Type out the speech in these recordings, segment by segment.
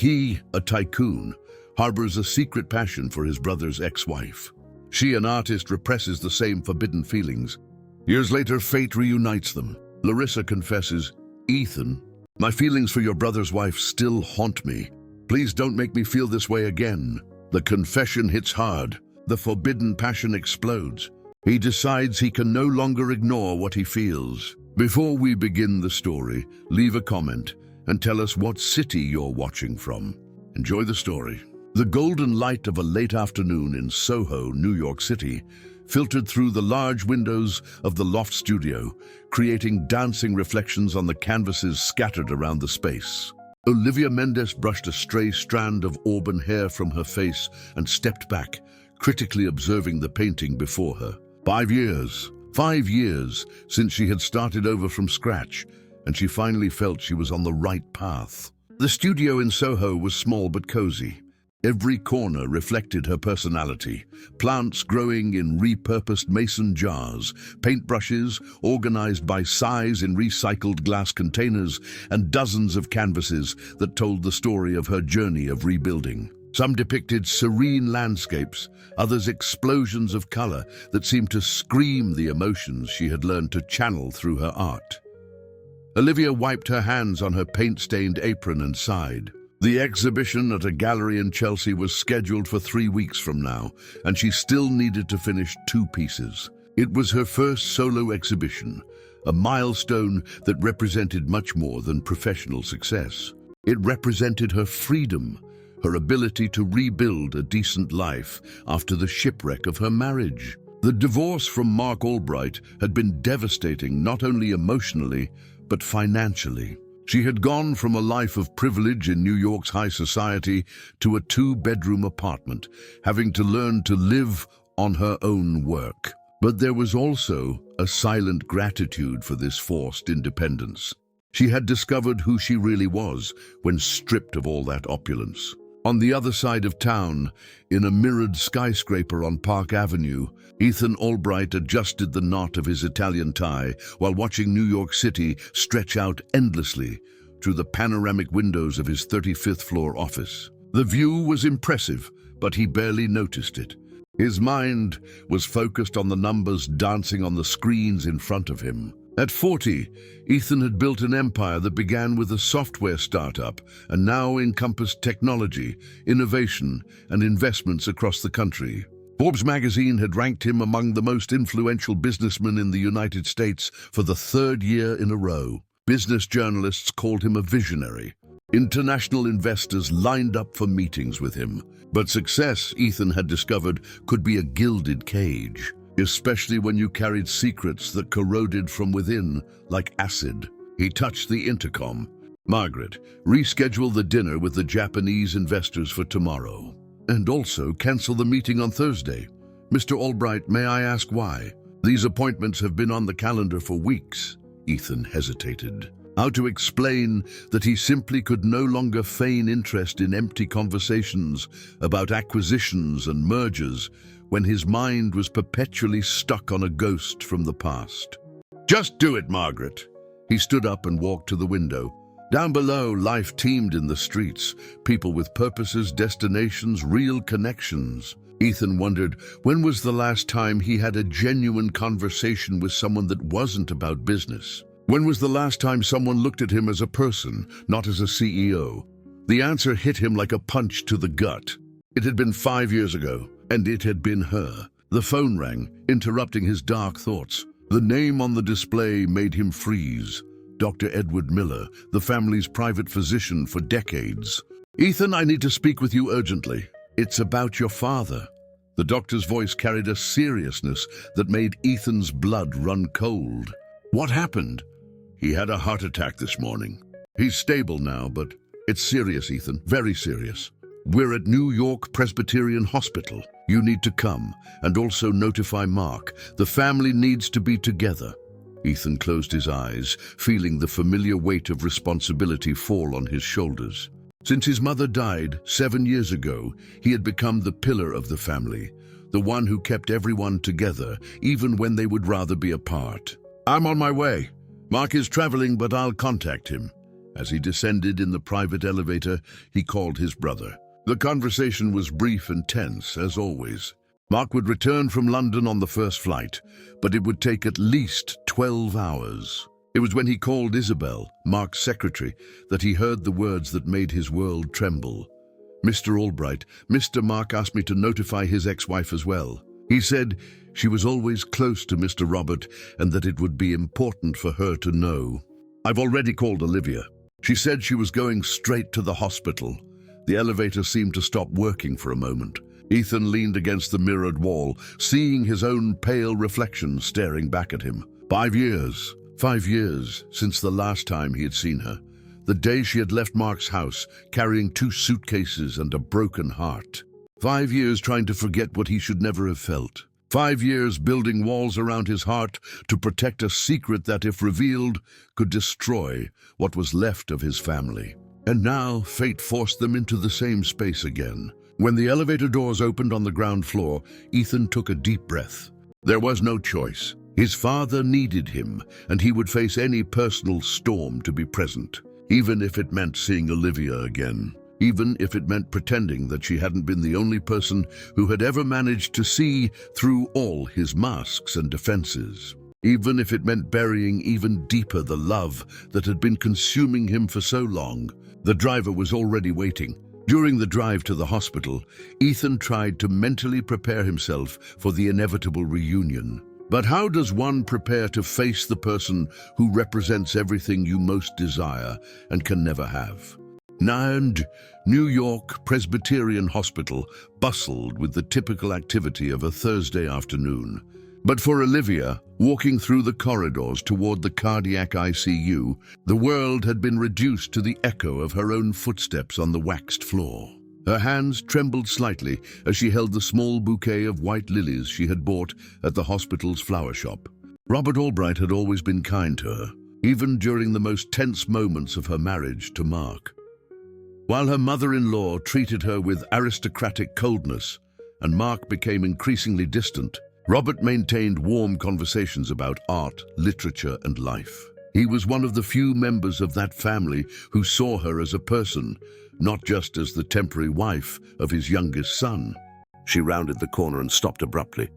he, a tycoon, harbors a secret passion for his brother's ex-wife. She, an artist, represses the same forbidden feelings. Years later, fate reunites them. Larissa confesses, "Ethan, my feelings for your brother's wife still haunt me. Please don't make me feel this way again." The confession hits hard. The forbidden passion explodes. He decides he can no longer ignore what he feels. Before we begin the story, leave a comment and tell us what city you're watching from. Enjoy the story. The golden light of a late afternoon in Soho, New York City, filtered through the large windows of the loft studio, creating dancing reflections on the canvases scattered around the space. Olivia Mendes brushed a stray strand of auburn hair from her face and stepped back, critically observing the painting before her. 5 years since she had started over from scratch, and she finally felt she was on the right path. The studio in Soho was small but cozy. Every corner reflected her personality. Plants growing in repurposed mason jars, paintbrushes organized by size in recycled glass containers, and dozens of canvases that told the story of her journey of rebuilding. Some depicted serene landscapes, others explosions of color that seemed to scream the emotions she had learned to channel through her art. Olivia wiped her hands on her paint-stained apron and sighed. The exhibition at a gallery in Chelsea was scheduled for 3 weeks from now, and she still needed to finish 2 pieces. It was her first solo exhibition, a milestone that represented much more than professional success. It represented her freedom, her ability to rebuild a decent life after the shipwreck of her marriage. The divorce from Mark Albright had been devastating not only emotionally, but financially. She had gone from a life of privilege in New York's high society to a 2-bedroom apartment, having to learn to live on her own work. But there was also a silent gratitude for this forced independence. She had discovered who she really was when stripped of all that opulence. On the other side of town, in a mirrored skyscraper on Park Avenue, Ethan Albright adjusted the knot of his Italian tie while watching New York City stretch out endlessly through the panoramic windows of his 35th floor office. The view was impressive, but he barely noticed it. His mind was focused on the numbers dancing on the screens in front of him. At 40, Ethan had built an empire that began with a software startup and now encompassed technology, innovation, and investments across the country. Forbes magazine had ranked him among the most influential businessmen in the United States for the 3rd year in a row. Business journalists called him a visionary. International investors lined up for meetings with him. But success, Ethan had discovered, could be a gilded cage, especially when you carried secrets that corroded from within like acid. He touched the intercom. "Margaret, reschedule the dinner with the Japanese investors for tomorrow. And also cancel the meeting on Thursday. Mr. Albright, may I ask why? These appointments have been on the calendar for weeks." Ethan hesitated. How to explain that he simply could no longer feign interest in empty conversations about acquisitions and mergers when his mind was perpetually stuck on a ghost from the past. "Just do it, Margaret." He stood up and walked to the window. Down below, life teemed in the streets, people with purposes, destinations, real connections. Ethan wondered, when was the last time he had a genuine conversation with someone that wasn't about business? When was the last time someone looked at him as a person, not as a CEO? The answer hit him like a punch to the gut. It had been 5 years ago, and it had been her. The phone rang, interrupting his dark thoughts. The name on the display made him freeze. Dr. Edward Miller, the family's private physician for decades. "Ethan, I need to speak with you urgently. It's about your father." The doctor's voice carried a seriousness that made Ethan's blood run cold. "What happened?" "He had a heart attack this morning. He's stable now, but it's serious, Ethan, very serious. We're at New York Presbyterian Hospital. You need to come, and also notify Mark. The family needs to be together." Ethan closed his eyes, feeling the familiar weight of responsibility fall on his shoulders. Since his mother died 7 years ago, he had become the pillar of the family, the one who kept everyone together, even when they would rather be apart. "I'm on my way. Mark is traveling, but I'll contact him." As he descended in the private elevator, he called his brother. The conversation was brief and tense, as always. Mark would return from London on the first flight, but it would take at least 12 hours. It was when he called Isabel, Mark's secretary, that he heard the words that made his world tremble. "Mr. Albright, Mr. Mark asked me to notify his ex-wife as well. He said she was always close to Mr. Robert and that it would be important for her to know. I've already called Olivia. She said she was going straight to the hospital." The elevator seemed to stop working for a moment. Ethan leaned against the mirrored wall, seeing his own pale reflection staring back at him. 5 years. 5 years since the last time he had seen her. The day she had left Mark's house, carrying 2 suitcases and a broken heart. 5 years trying to forget what he should never have felt. 5 years building walls around his heart to protect a secret that, if revealed, could destroy what was left of his family. And now fate forced them into the same space again. When the elevator doors opened on the ground floor, Ethan took a deep breath. There was no choice. His father needed him, and he would face any personal storm to be present, even if it meant seeing Olivia again, even if it meant pretending that she hadn't been the only person who had ever managed to see through all his masks and defenses, even if it meant burying even deeper the love that had been consuming him for so long. The driver was already waiting. During the drive to the hospital, Ethan tried to mentally prepare himself for the inevitable reunion. But how does one prepare to face the person who represents everything you most desire and can never have? And New York Presbyterian Hospital bustled with the typical activity of a Thursday afternoon. But for Olivia, walking through the corridors toward the cardiac ICU, the world had been reduced to the echo of her own footsteps on the waxed floor. Her hands trembled slightly as she held the small bouquet of white lilies she had bought at the hospital's flower shop. Robert Albright had always been kind to her, even during the most tense moments of her marriage to Mark. While her mother-in-law treated her with aristocratic coldness, and Mark became increasingly distant, Robert maintained warm conversations about art, literature, and life. He was one of the few members of that family who saw her as a person, not just as the temporary wife of his youngest son. She rounded the corner and stopped abruptly.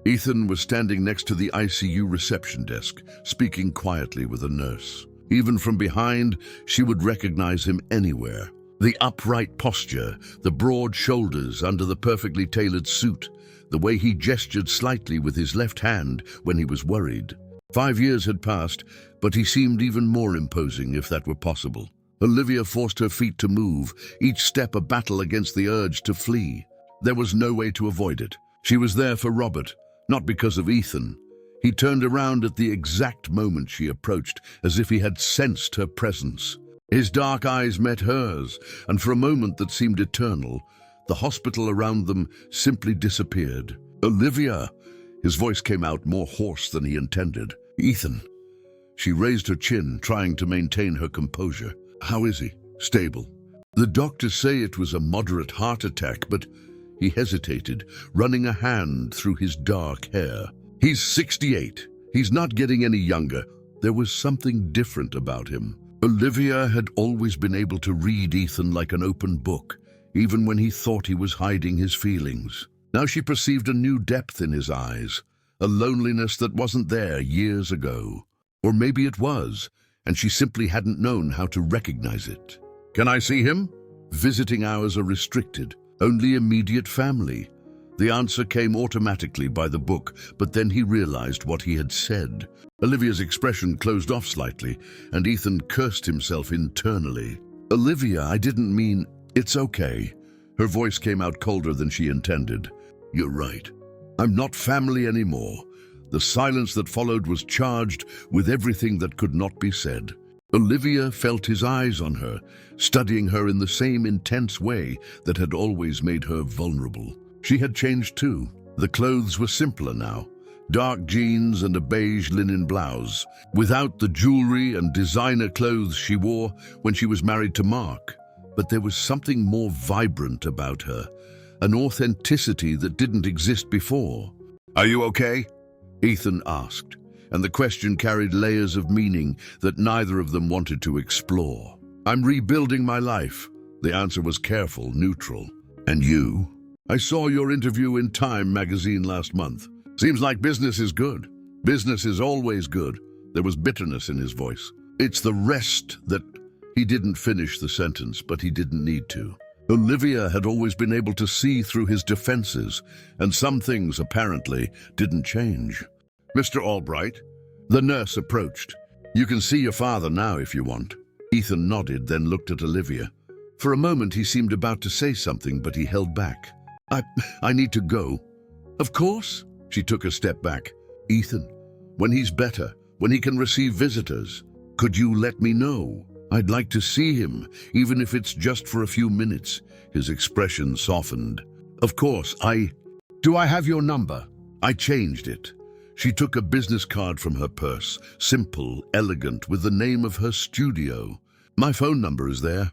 Ethan was standing next to the ICU reception desk, speaking quietly with a nurse. Even from behind, she would recognize him anywhere. The upright posture, the broad shoulders under the perfectly tailored suit, the way he gestured slightly with his left hand when he was worried. 5 years had passed, but he seemed even more imposing, if that were possible. Olivia forced her feet to move, each step a battle against the urge to flee. There was no way to avoid it. She was there for Robert, not because of Ethan. He turned around at the exact moment she approached, as if he had sensed her presence. His dark eyes met hers, and for a moment that seemed eternal, the hospital around them simply disappeared. "Olivia!" His voice came out more hoarse than he intended. "Ethan." She raised her chin, trying to maintain her composure. "How is he?" "Stable. The doctors say it was a moderate heart attack," but he hesitated, running a hand through his dark hair. "He's 68. He's not getting any younger." There was something different about him. Olivia had always been able to read Ethan like an open book, even when he thought he was hiding his feelings. Now she perceived a new depth in his eyes, a loneliness that wasn't there years ago. Or maybe it was, and she simply hadn't known how to recognize it. "Can I see him?" "Visiting hours are restricted. Only immediate family." The answer came automatically by the book, but then he realized what he had said. Olivia's expression closed off slightly, and Ethan cursed himself internally. "Olivia, I didn't mean..." "It's okay." Her voice came out colder than she intended. "You're right. I'm not family anymore." The silence that followed was charged with everything that could not be said. Olivia felt his eyes on her, studying her in the same intense way that had always made her vulnerable. She had changed too. The clothes were simpler now. Dark jeans and a beige linen blouse, without the jewelry and designer clothes she wore when she was married to Mark. But there was something more vibrant about her, an authenticity that didn't exist before. "Are you okay?" Ethan asked, and the question carried layers of meaning that neither of them wanted to explore. I'm rebuilding my life. The answer was careful, neutral. And you? I saw your interview in Time magazine last month. Seems like business is good. Business is always good. There was bitterness in his voice. It's the rest that... He didn't finish the sentence, but he didn't need to. Olivia had always been able to see through his defenses, and some things, apparently, didn't change. Mr. Albright, the nurse approached. You can see your father now if you want. Ethan nodded, then looked at Olivia. For a moment he seemed about to say something, but he held back. I need to go. Of course. She took a step back. Ethan, when he's better, when he can receive visitors, could you let me know? I'd like to see him, even if it's just for a few minutes. His expression softened. Of course, Do I have your number? I changed it. She took a business card from her purse, simple, elegant, with the name of her studio. My phone number is there.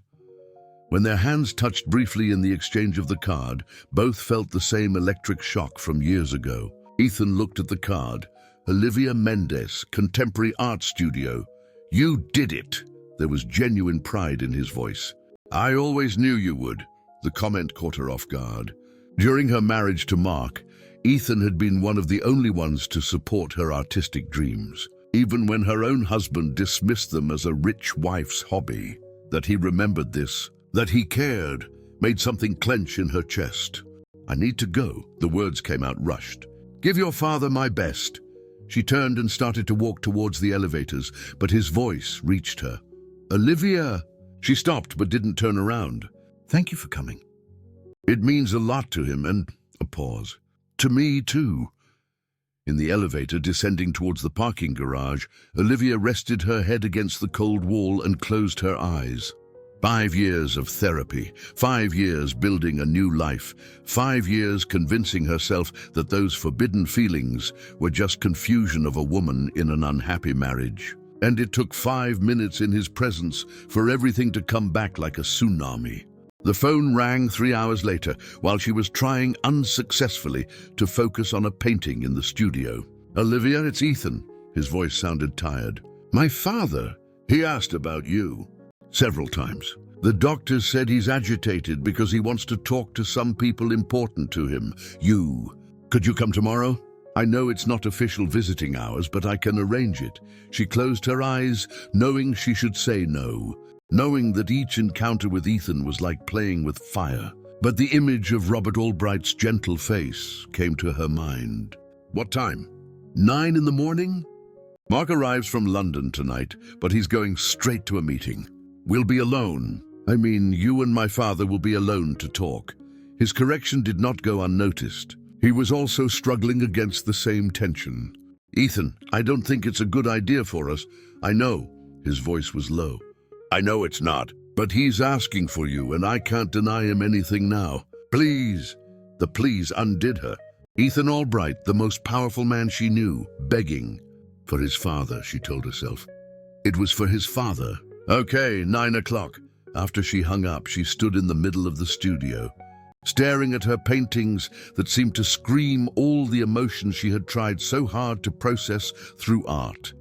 When their hands touched briefly in the exchange of the card, both felt the same electric shock from years ago. Ethan looked at the card. Olivia Mendes, Contemporary Art Studio. You did it! There was genuine pride in his voice. I always knew you would. The comment caught her off guard. During her marriage to Mark, Ethan had been one of the only ones to support her artistic dreams, even when her own husband dismissed them as a rich wife's hobby. That he remembered this, that he cared, made something clench in her chest. I need to go. The words came out rushed. Give your father my best. She turned and started to walk towards the elevators, but his voice reached her. Olivia! She stopped but didn't turn around. Thank you for coming. It means a lot to him, and a pause. To me, too. In the elevator, descending towards the parking garage, Olivia rested her head against the cold wall and closed her eyes. 5 years of therapy, 5 years building a new life, 5 years convincing herself that those forbidden feelings were just confusion of a woman in an unhappy marriage. And it took 5 minutes in his presence for everything to come back like a tsunami. The phone rang 3 hours later while she was trying unsuccessfully to focus on a painting in the studio. Olivia, it's Ethan. His voice sounded tired. My father, he asked about you. Several times. The doctors said he's agitated because he wants to talk to some people important to him. You. Could you come tomorrow? I know it's not official visiting hours, but I can arrange it. She closed her eyes, knowing she should say no, knowing that each encounter with Ethan was like playing with fire. But the image of Robert Albright's gentle face came to her mind. What time? 9 in the morning? Mark arrives from London tonight, but he's going straight to a meeting. We'll be alone. I mean, you and my father will be alone to talk. His correction did not go unnoticed. He was also struggling against the same tension. Ethan, I don't think it's a good idea for us. I know. His voice was low. I know it's not, but he's asking for you, and I can't deny him anything now. Please. The please undid her. Ethan Albright, the most powerful man she knew, begging. For his father, she told herself. It was for his father. Okay, 9 o'clock. After she hung up, she stood in the middle of the studio, staring at her paintings that seemed to scream all the emotions she had tried so hard to process through art.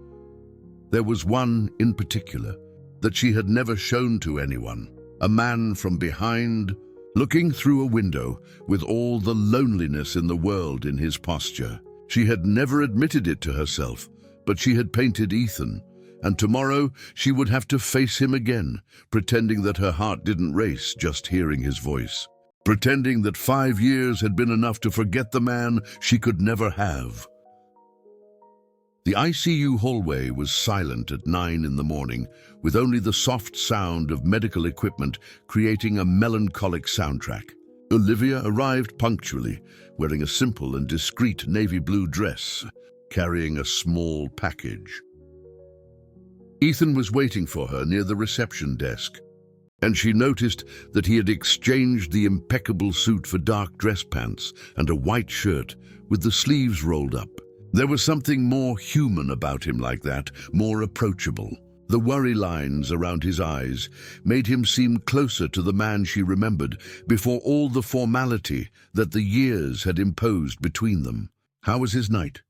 There was one in particular that she had never shown to anyone, a man from behind, looking through a window with all the loneliness in the world in his posture. She had never admitted it to herself, but she had painted Ethan, and tomorrow she would have to face him again, pretending that her heart didn't race just hearing his voice. Pretending that 5 years had been enough to forget the man she could never have. The ICU hallway was silent at 9 in the morning, with only the soft sound of medical equipment creating a melancholic soundtrack. Olivia arrived punctually, wearing a simple and discreet navy blue dress, carrying a small package. Ethan was waiting for her near the reception desk, and she noticed that he had exchanged the impeccable suit for dark dress pants and a white shirt with the sleeves rolled up. There was something more human about him like that, more approachable. The worry lines around his eyes made him seem closer to the man she remembered before all the formality that the years had imposed between them. How was his night?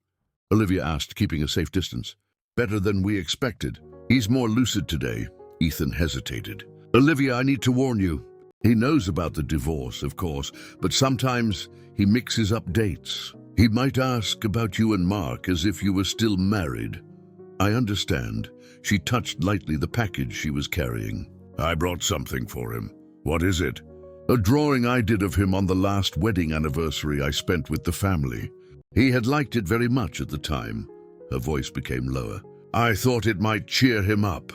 Olivia asked, keeping a safe distance. Better than we expected. He's more lucid today. Ethan hesitated. Olivia, I need to warn you. He knows about the divorce, of course, but sometimes he mixes up dates. He might ask about you and Mark as if you were still married. I understand. She touched lightly the package she was carrying. I brought something for him. What is it? A drawing I did of him on the last wedding anniversary I spent with the family. He had liked it very much at the time. Her voice became lower. I thought it might cheer him up.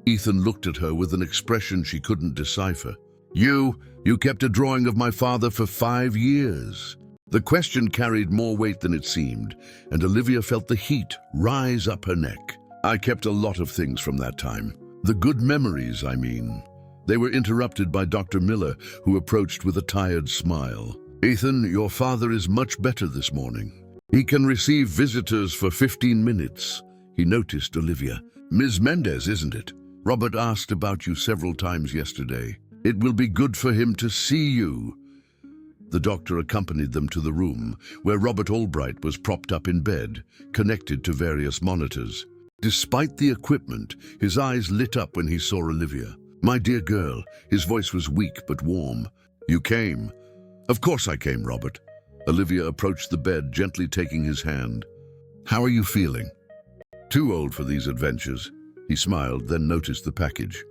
Ethan looked at her with an expression she couldn't decipher. You kept a drawing of my father for 5 years. The question carried more weight than it seemed, and Olivia felt the heat rise up her neck. I kept a lot of things from that time. The good memories, I mean. They were interrupted by Dr. Miller, who approached with a tired smile. Ethan, your father is much better this morning. He can receive visitors for 15 minutes. He noticed Olivia. Ms. Mendez, isn't it? Robert asked about you several times yesterday. It will be good for him to see you. The doctor accompanied them to the room, where Robert Albright was propped up in bed, connected to various monitors. Despite the equipment, his eyes lit up when he saw Olivia. My dear girl, his voice was weak but warm. You came. Of course I came, Robert. Olivia approached the bed, gently taking his hand. How are you feeling? Too old for these adventures. He smiled, then noticed the package.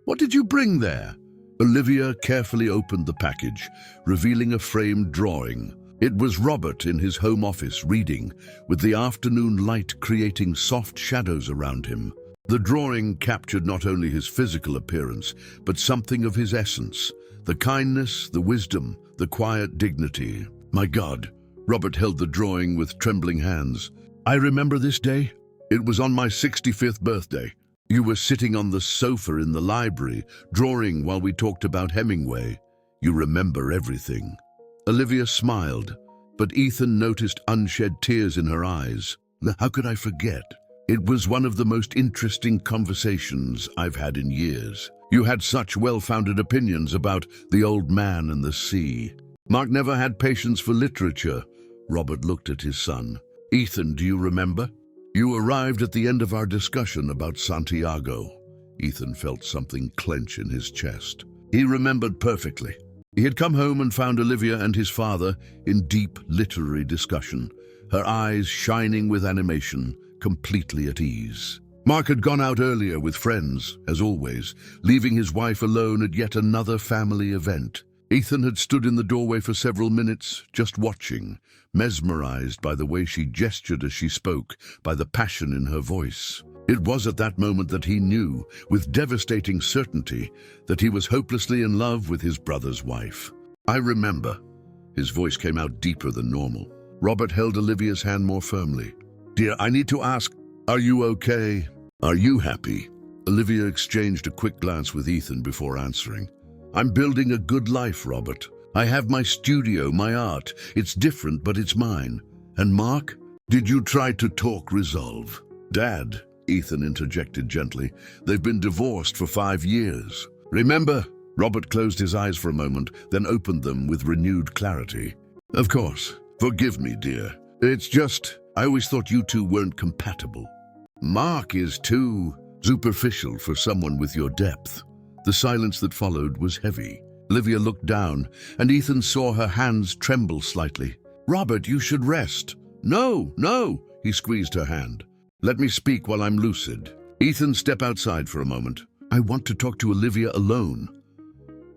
What did you bring there? Olivia carefully opened the package, revealing a framed drawing. It was Robert in his home office reading, with the afternoon light creating soft shadows around him. The drawing captured not only his physical appearance, but something of his essence, the kindness, the wisdom, the quiet dignity. My God, Robert held the drawing with trembling hands. I remember this day. It was on my 65th birthday. You were sitting on the sofa in the library, drawing while we talked about Hemingway. You remember everything. Olivia smiled, but Ethan noticed unshed tears in her eyes. How could I forget? It was one of the most interesting conversations I've had in years. You had such well-founded opinions about the old man and the sea. Mark never had patience for literature. Robert looked at his son. Ethan, do you remember? You arrived at the end of our discussion about Santiago. Ethan felt something clench in his chest. He remembered perfectly. He had come home and found Olivia and his father in deep literary discussion, her eyes shining with animation, completely at ease. Mark had gone out earlier with friends, as always, leaving his wife alone at yet another family event. Ethan had stood in the doorway for several minutes, just watching, mesmerized by the way she gestured as she spoke, by the passion in her voice. It was at that moment that he knew, with devastating certainty, that he was hopelessly in love with his brother's wife. I remember. His voice came out deeper than normal. Robert held Olivia's hand more firmly. Dear, I need to ask, are you okay? Are you happy? Olivia exchanged a quick glance with Ethan before answering. I'm building a good life, Robert. I have my studio, my art. It's different, but it's mine. And Mark, did you try to talk resolve? Dad, Ethan interjected gently, they've been divorced for 5 years. Remember? Robert closed his eyes for a moment, then opened them with renewed clarity. Of course. Forgive me, dear. It's just, I always thought you two weren't compatible. Mark is too superficial for someone with your depth. The silence that followed was heavy. Olivia looked down, and Ethan saw her hands tremble slightly. Robert, you should rest. No, he squeezed her hand. Let me speak while I'm lucid. Ethan, step outside for a moment. I want to talk to Olivia alone.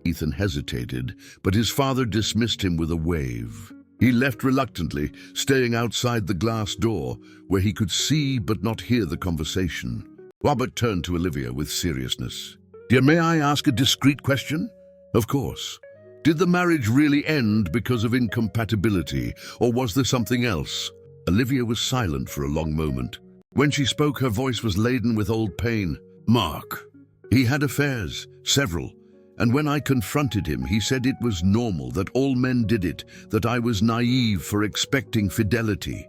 Ethan hesitated, but his father dismissed him with a wave. He left reluctantly, staying outside the glass door, where he could see but not hear the conversation. Robert turned to Olivia with seriousness. Dear, may I ask a discreet question? Of course. Did the marriage really end because of incompatibility, or was there something else? Olivia was silent for a long moment. When she spoke, her voice was laden with old pain. Mark. He had affairs, several, and when I confronted him, he said it was normal, that all men did it, that I was naive for expecting fidelity.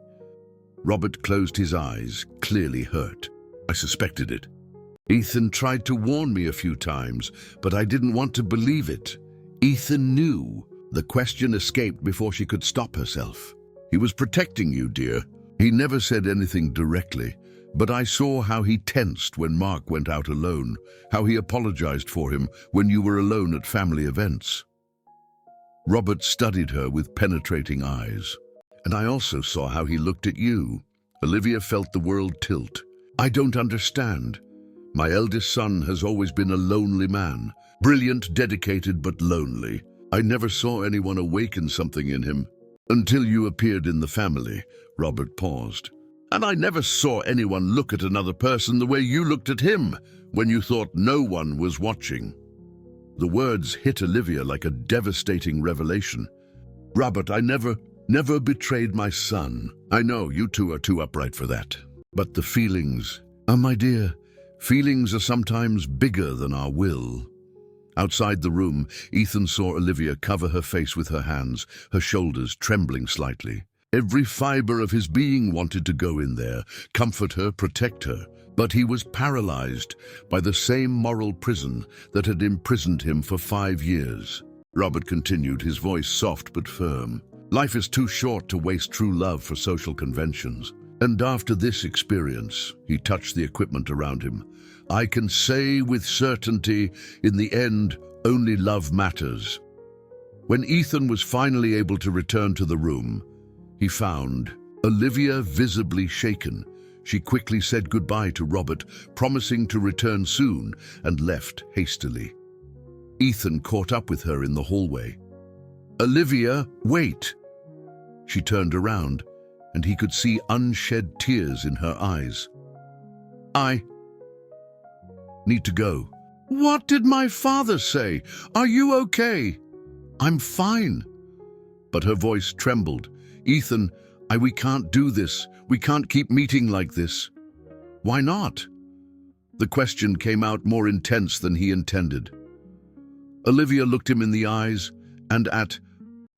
Robert closed his eyes, clearly hurt. I suspected it. Ethan tried to warn me a few times, but I didn't want to believe it. Ethan knew. The question escaped before she could stop herself. He was protecting you, dear. He never said anything directly, But I saw how he tensed when Mark went out alone, how he apologized for him when you were alone at family events. Robert studied her with penetrating eyes. And I also saw how he looked at you. Olivia felt the world tilt. I don't understand. My eldest son has always been a lonely man. Brilliant, dedicated, but lonely. I never saw anyone awaken something in him. Until you appeared in the family, Robert paused. And I never saw anyone look at another person the way you looked at him, when you thought no one was watching. The words hit Olivia like a devastating revelation. Robert, I never betrayed my son. I know you two are too upright for that. But the feelings, my dear, feelings are sometimes bigger than our will. Outside the room, Ethan saw Olivia cover her face with her hands, her shoulders trembling slightly. Every fiber of his being wanted to go in there, comfort her, protect her. But he was paralyzed by the same moral prison that had imprisoned him for 5 years. Robert continued, his voice soft but firm. Life is too short to waste true love for social conventions. And after this experience, he touched the equipment around him. I can say with certainty, in the end, only love matters. When Ethan was finally able to return to the room, he found Olivia visibly shaken. She quickly said goodbye to Robert, promising to return soon, and left hastily. Ethan caught up with her in the hallway. Olivia, wait! She turned around, and he could see unshed tears in her eyes. I need to go. What did my father say? Are you okay? I'm fine. But her voice trembled. Ethan, we can't do this. We can't keep meeting like this. Why not? The question came out more intense than he intended. Olivia looked him in the eyes, and at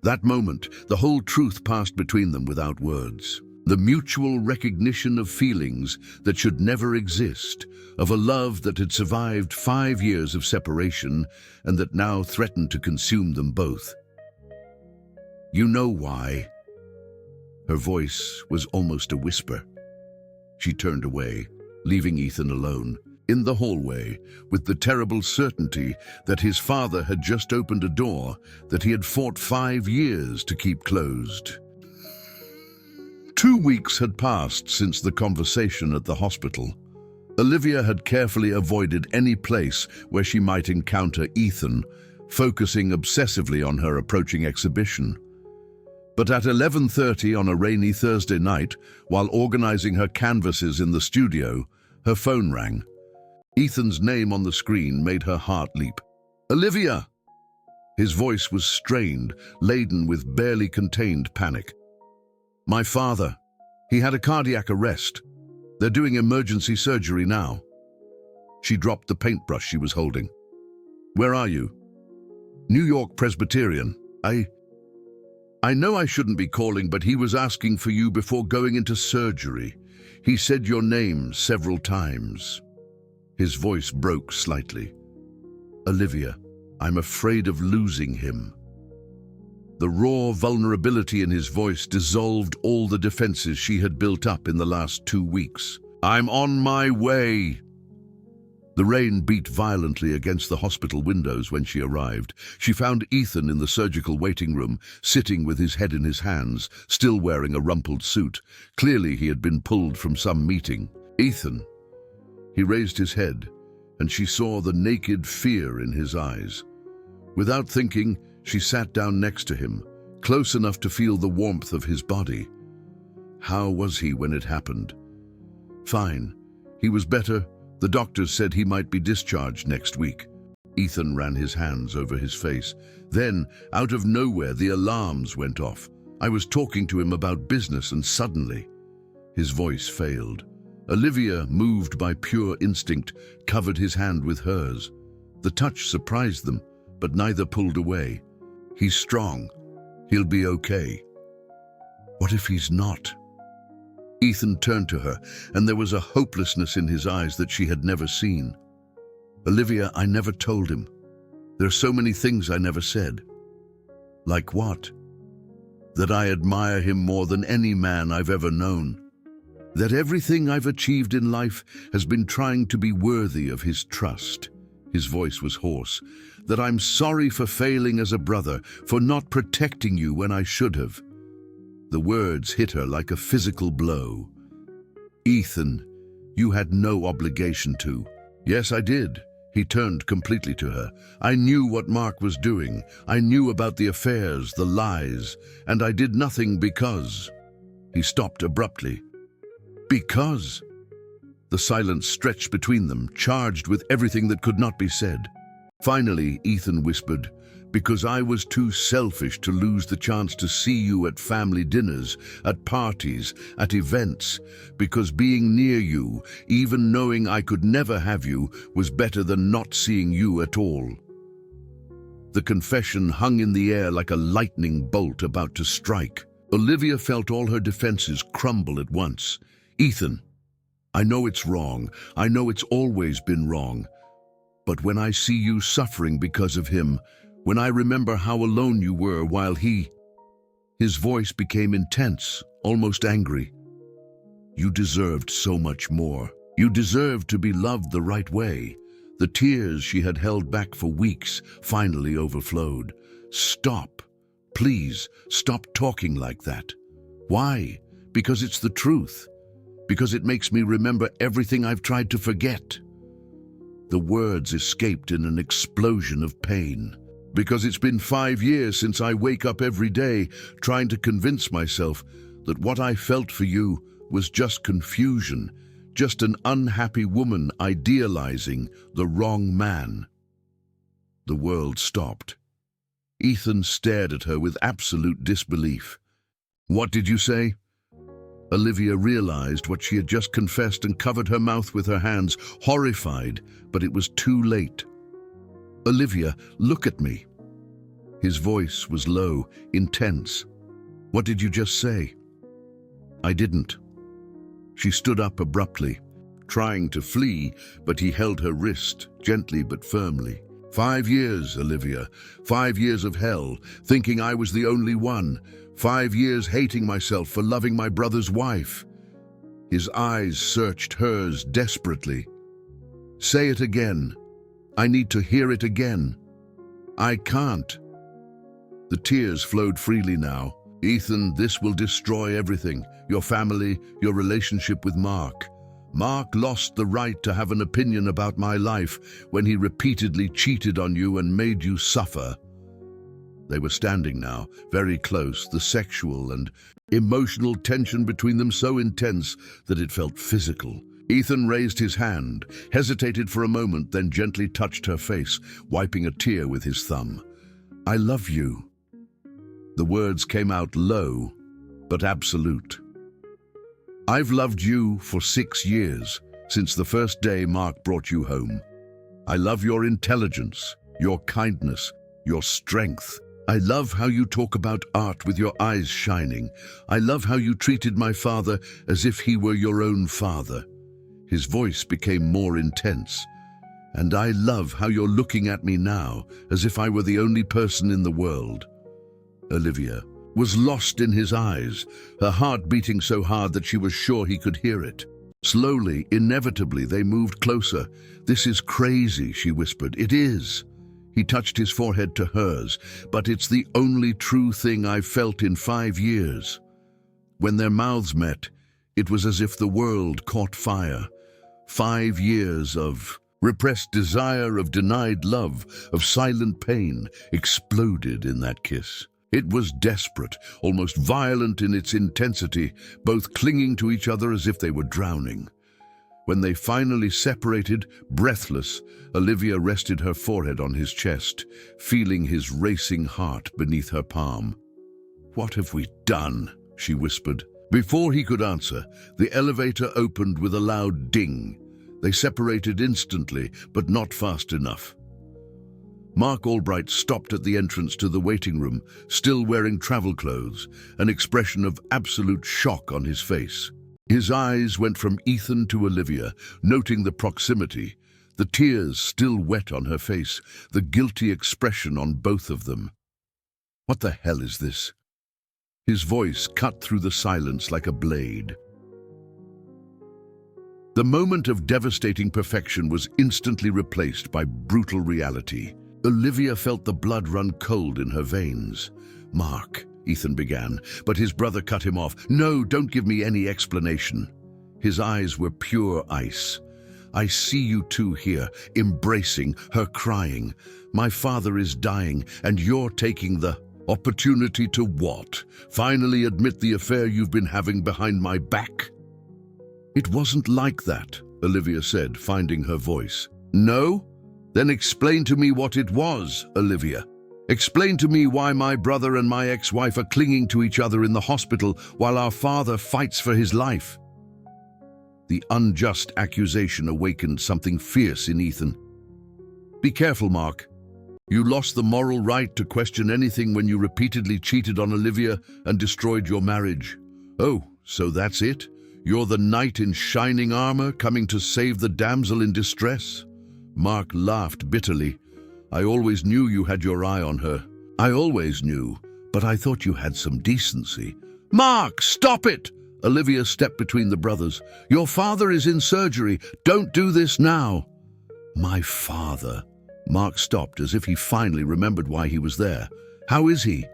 that moment, the whole truth passed between them without words. The mutual recognition of feelings that should never exist, of a love that had survived 5 years of separation and that now threatened to consume them both. You know why? Her voice was almost a whisper. She turned away, leaving Ethan alone, in the hallway, with the terrible certainty that his father had just opened a door that he had fought 5 years to keep closed. 2 weeks had passed since the conversation at the hospital. Olivia had carefully avoided any place where she might encounter Ethan, focusing obsessively on her approaching exhibition. But at 11:30 on a rainy Thursday night, while organizing her canvases in the studio, her phone rang. Ethan's name on the screen made her heart leap. Olivia! His voice was strained, laden with barely contained panic. My father. He had a cardiac arrest. They're doing emergency surgery now. She dropped the paintbrush she was holding. Where are you? New York Presbyterian. I know I shouldn't be calling, but he was asking for you before going into surgery. He said your name several times. His voice broke slightly. Olivia, I'm afraid of losing him. The raw vulnerability in his voice dissolved all the defenses she had built up in the last 2 weeks. I'm on my way. The rain beat violently against the hospital windows when she arrived. She found Ethan in the surgical waiting room, sitting with his head in his hands, still wearing a rumpled suit. Clearly he had been pulled from some meeting. Ethan. He raised his head, and she saw the naked fear in his eyes. Without thinking, she sat down next to him, close enough to feel the warmth of his body. How was he when it happened? Fine. He was better. The doctors said he might be discharged next week. Ethan ran his hands over his face. Then, out of nowhere, the alarms went off. I was talking to him about business, and suddenly, his voice failed. Olivia, moved by pure instinct, covered his hand with hers. The touch surprised them, but neither pulled away. He's strong. He'll be okay. What if he's not? Ethan turned to her, and there was a hopelessness in his eyes that she had never seen. Olivia, I never told him. There are so many things I never said. Like what? That I admire him more than any man I've ever known. That everything I've achieved in life has been trying to be worthy of his trust. His voice was hoarse. That I'm sorry for failing as a brother, for not protecting you when I should have. The words hit her like a physical blow. Ethan, you had no obligation to. Yes, I did. He turned completely to her. I knew what Mark was doing. I knew about the affairs, the lies, and I did nothing because. He stopped abruptly. Because? The silence stretched between them, charged with everything that could not be said. Finally, Ethan whispered, because I was too selfish to lose the chance to see you at family dinners, at parties, at events, because being near you, even knowing I could never have you, was better than not seeing you at all. The confession hung in the air like a lightning bolt about to strike. Olivia felt all her defenses crumble at once. Ethan, I know it's wrong. I know it's always been wrong. But when I see you suffering because of him, when I remember how alone you were while his voice became intense, almost angry. You deserved so much more. You deserved to be loved the right way. The tears she had held back for weeks finally overflowed. Stop. Please, stop talking like that. Why? Because it's the truth. Because it makes me remember everything I've tried to forget. The words escaped in an explosion of pain. Because it's been 5 years since I wake up every day trying to convince myself that what I felt for you was just confusion, just an unhappy woman idealizing the wrong man. The world stopped. Ethan stared at her with absolute disbelief. What did you say? Olivia realized what she had just confessed and covered her mouth with her hands, horrified, but it was too late. Olivia, look at me. His voice was low, intense. What did you just say? I didn't. She stood up abruptly, trying to flee, but he held her wrist, gently but firmly. 5 years, Olivia. 5 years of hell, thinking I was the only one. 5 years hating myself for loving my brother's wife. His eyes searched hers desperately. Say it again. I need to hear it again. I can't. The tears flowed freely now. Ethan, this will destroy everything. Your family, your relationship with Mark. Mark lost the right to have an opinion about my life when he repeatedly cheated on you and made you suffer. They were standing now, very close, the sexual and emotional tension between them so intense that it felt physical. Ethan raised his hand, hesitated for a moment, then gently touched her face, wiping a tear with his thumb. I love you. The words came out low, but absolute. I've loved you for 6 years, since the first day Mark brought you home. I love your intelligence, your kindness, your strength. I love how you talk about art with your eyes shining. I love how you treated my father as if he were your own father. His voice became more intense. And I love how you're looking at me now, as if I were the only person in the world. Olivia was lost in his eyes, her heart beating so hard that she was sure he could hear it. Slowly, inevitably, they moved closer. This is crazy, she whispered. It is. He touched his forehead to hers, but it's the only true thing I've felt in 5 years. When their mouths met, it was as if the world caught fire. 5 years of repressed desire, of denied love, of silent pain, exploded in that kiss. It was desperate, almost violent in its intensity, both clinging to each other as if they were drowning. When they finally separated, breathless, Olivia rested her forehead on his chest, feeling his racing heart beneath her palm. What have we done? She whispered. Before he could answer, the elevator opened with a loud ding. They separated instantly, but not fast enough. Mark Albright stopped at the entrance to the waiting room, still wearing travel clothes, an expression of absolute shock on his face. His eyes went from Ethan to Olivia, noting the proximity, the tears still wet on her face, the guilty expression on both of them. What the hell is this? His voice cut through the silence like a blade. The moment of devastating perfection was instantly replaced by brutal reality. Olivia felt the blood run cold in her veins. "Mark," Ethan began, but his brother cut him off. "No, don't give me any explanation." His eyes were pure ice. "I see you two here, embracing, her crying. My father is dying, and you're taking the opportunity to what? Finally admit the affair you've been having behind my back?" "It wasn't like that," Olivia said, finding her voice. "No? Then explain to me what it was, Olivia. Explain to me why my brother and my ex-wife are clinging to each other in the hospital while our father fights for his life." The unjust accusation awakened something fierce in Ethan. "Be careful, Mark. You lost the moral right to question anything when you repeatedly cheated on Olivia and destroyed your marriage. Oh, so that's it? You're the knight in shining armor coming to save the damsel in distress?" Mark laughed bitterly. "I always knew you had your eye on her. I always knew, but I thought you had some decency." "Mark, stop it!" Olivia stepped between the brothers. "Your father is in surgery. Don't do this now." "My father?" Mark stopped as if he finally remembered why he was there. "How is he?"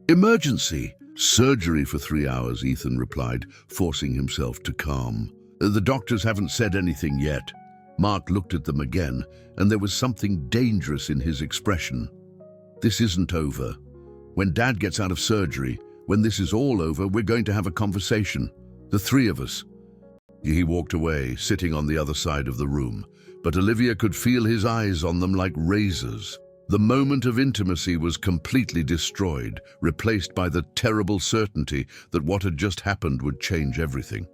"Emergency." "Surgery for 3 hours," Ethan replied, forcing himself to calm. "The doctors haven't said anything yet." Mark looked at them again, and there was something dangerous in his expression. "This isn't over. When Dad gets out of surgery, when this is all over, we're going to have a conversation. The three of us." He walked away, sitting on the other side of the room, but Olivia could feel his eyes on them like razors. The moment of intimacy was completely destroyed, replaced by the terrible certainty that what had just happened would change everything.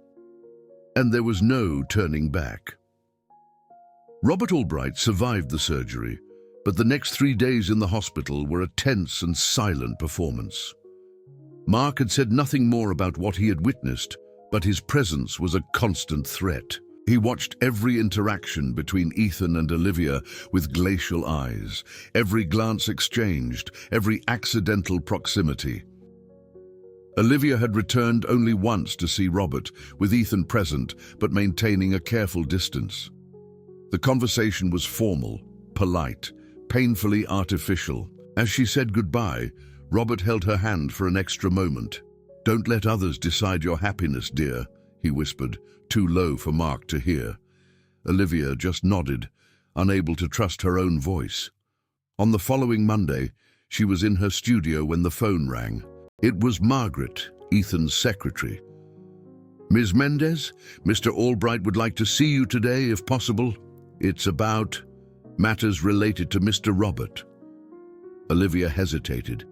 And there was no turning back. Robert Albright survived the surgery, but the next 3 days in the hospital were a tense and silent performance. Mark had said nothing more about what he had witnessed, but his presence was a constant threat. He watched every interaction between Ethan and Olivia with glacial eyes, every glance exchanged, every accidental proximity. Olivia had returned only once to see Robert, with Ethan present but maintaining a careful distance. The conversation was formal, polite, painfully artificial. As she said goodbye, Robert held her hand for an extra moment. "Don't let others decide your happiness, dear," he whispered, too low for Mark to hear. Olivia just nodded, unable to trust her own voice. On the following Monday, she was in her studio when the phone rang. It was Margaret, Ethan's secretary. "Ms. Mendez, Mr. Albright would like to see you today, if possible. It's about matters related to Mr. Robert." Olivia hesitated.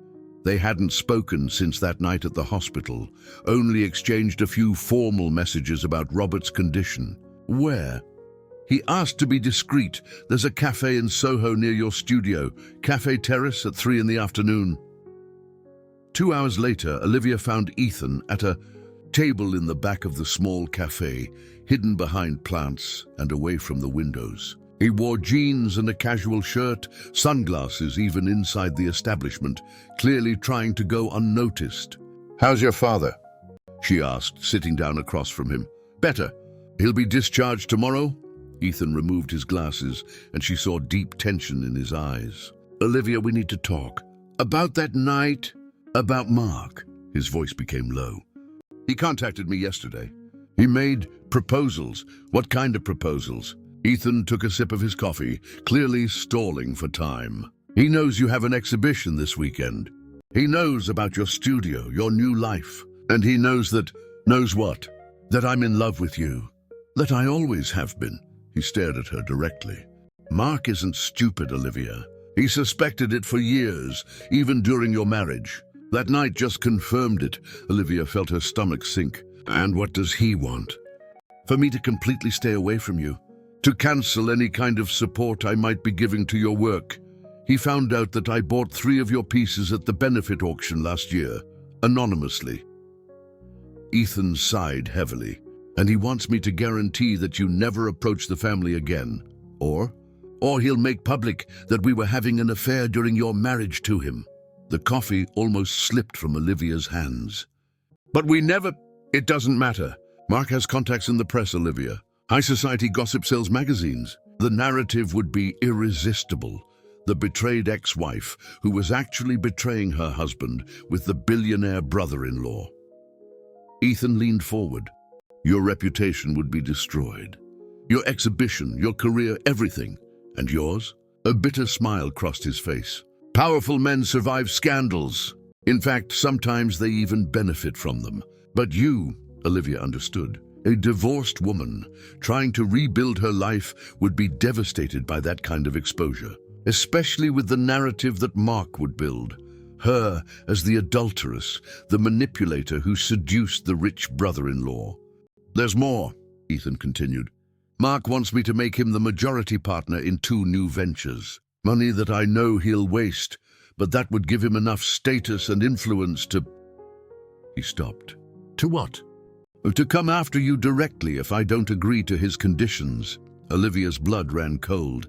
They hadn't spoken since that night at the hospital, only exchanged a few formal messages about Robert's condition. "Where?" He asked to be discreet. "There's a cafe in Soho near your studio, Cafe Terrace, at 3 in the afternoon." 2 hours later, Olivia found Ethan at a table in the back of the small cafe, hidden behind plants and away from the windows. He wore jeans and a casual shirt, sunglasses even inside the establishment, clearly trying to go unnoticed. "How's your father?" she asked, sitting down across from him. "Better. He'll be discharged tomorrow?" Ethan removed his glasses, and she saw deep tension in his eyes. "Olivia, we need to talk. About that night? About Mark?" His voice became low. "He contacted me yesterday. He made proposals." "What kind of proposals?" Ethan took a sip of his coffee, clearly stalling for time. "He knows you have an exhibition this weekend. He knows about your studio, your new life. And he knows that..." "Knows what?" "That I'm in love with you. That I always have been." He stared at her directly. "Mark isn't stupid, Olivia. He suspected it for years, even during your marriage. That night just confirmed it." Olivia felt her stomach sink. "And what does he want?" "For me to completely stay away from you. To cancel any kind of support I might be giving to your work. He found out that I bought 3 of your pieces at the benefit auction last year, anonymously." Ethan sighed heavily. "And he wants me to guarantee that you never approach the family again. Or he'll make public that we were having an affair during your marriage to him." The coffee almost slipped from Olivia's hands. "But we never..." "It doesn't matter. Mark has contacts in the press, Olivia. High society gossip sells magazines. The narrative would be irresistible. The betrayed ex-wife, who was actually betraying her husband with the billionaire brother-in-law. Ethan leaned forward. Your reputation would be destroyed. Your exhibition, your career, everything. And yours? A bitter smile crossed his face. Powerful men survive scandals. In fact, sometimes they even benefit from them. But you, Olivia understood, a divorced woman trying to rebuild her life would be devastated by that kind of exposure, especially with the narrative that Mark would build. Her as the adulteress, the manipulator who seduced the rich brother-in-law. There's more, Ethan continued. Mark wants me to make him the majority partner in 2 new ventures. Money that I know he'll waste, but that would give him enough status and influence to... He stopped. To what? To come after you directly if I don't agree to his conditions. Olivia's blood ran cold.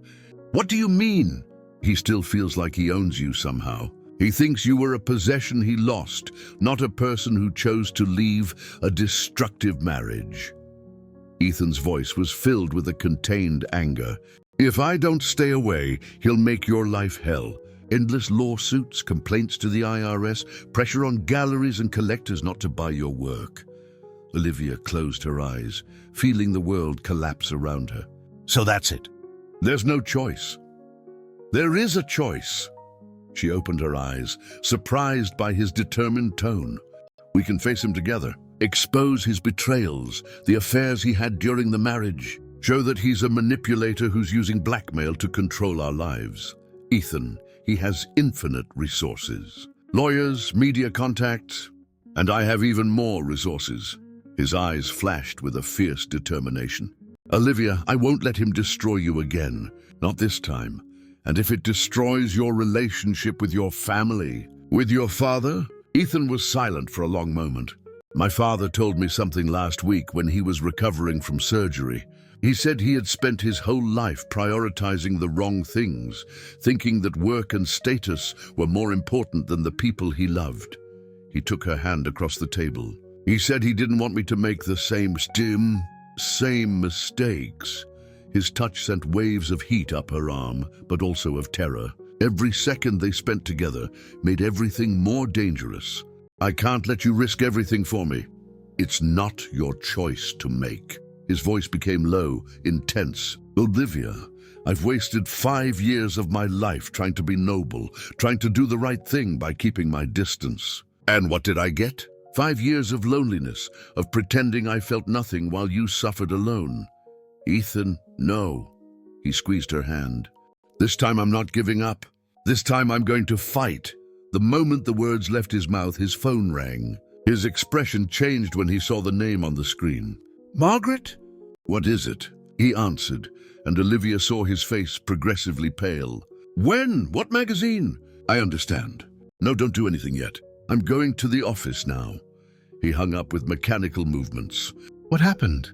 What do you mean? He still feels like he owns you somehow. He thinks you were a possession he lost, not a person who chose to leave a destructive marriage. Ethan's voice was filled with a contained anger. If I don't stay away, he'll make your life hell. Endless lawsuits, complaints to the IRS, pressure on galleries and collectors not to buy your work. Olivia closed her eyes, feeling the world collapse around her. So that's it. There's no choice. There is a choice. She opened her eyes, surprised by his determined tone. We can face him together, expose his betrayals, the affairs he had during the marriage, show that he's a manipulator who's using blackmail to control our lives. Ethan, he has infinite resources. Lawyers, media contacts, and I have even more resources. His eyes flashed with a fierce determination. Olivia, I won't let him destroy you again. Not this time. And if it destroys your relationship with your family, with your father? Ethan was silent for a long moment. My father told me something last week when he was recovering from surgery. He said he had spent his whole life prioritizing the wrong things, thinking that work and status were more important than the people he loved. He took her hand across the table. He said he didn't want me to make the same mistakes. His touch sent waves of heat up her arm, but also of terror. Every second they spent together made everything more dangerous. I can't let you risk everything for me. It's not your choice to make. His voice became low, intense. Olivia, I've wasted 5 years of my life trying to be noble, trying to do the right thing by keeping my distance. And what did I get? 5 years of loneliness, of pretending I felt nothing while you suffered alone. Ethan, no. He squeezed her hand. This time I'm not giving up. This time I'm going to fight. The moment the words left his mouth, his phone rang. His expression changed when he saw the name on the screen. Margaret? What is it? He answered, and Olivia saw his face progressively pale. When? What magazine? I understand. No, don't do anything yet. I'm going to the office now. He hung up with mechanical movements. What happened?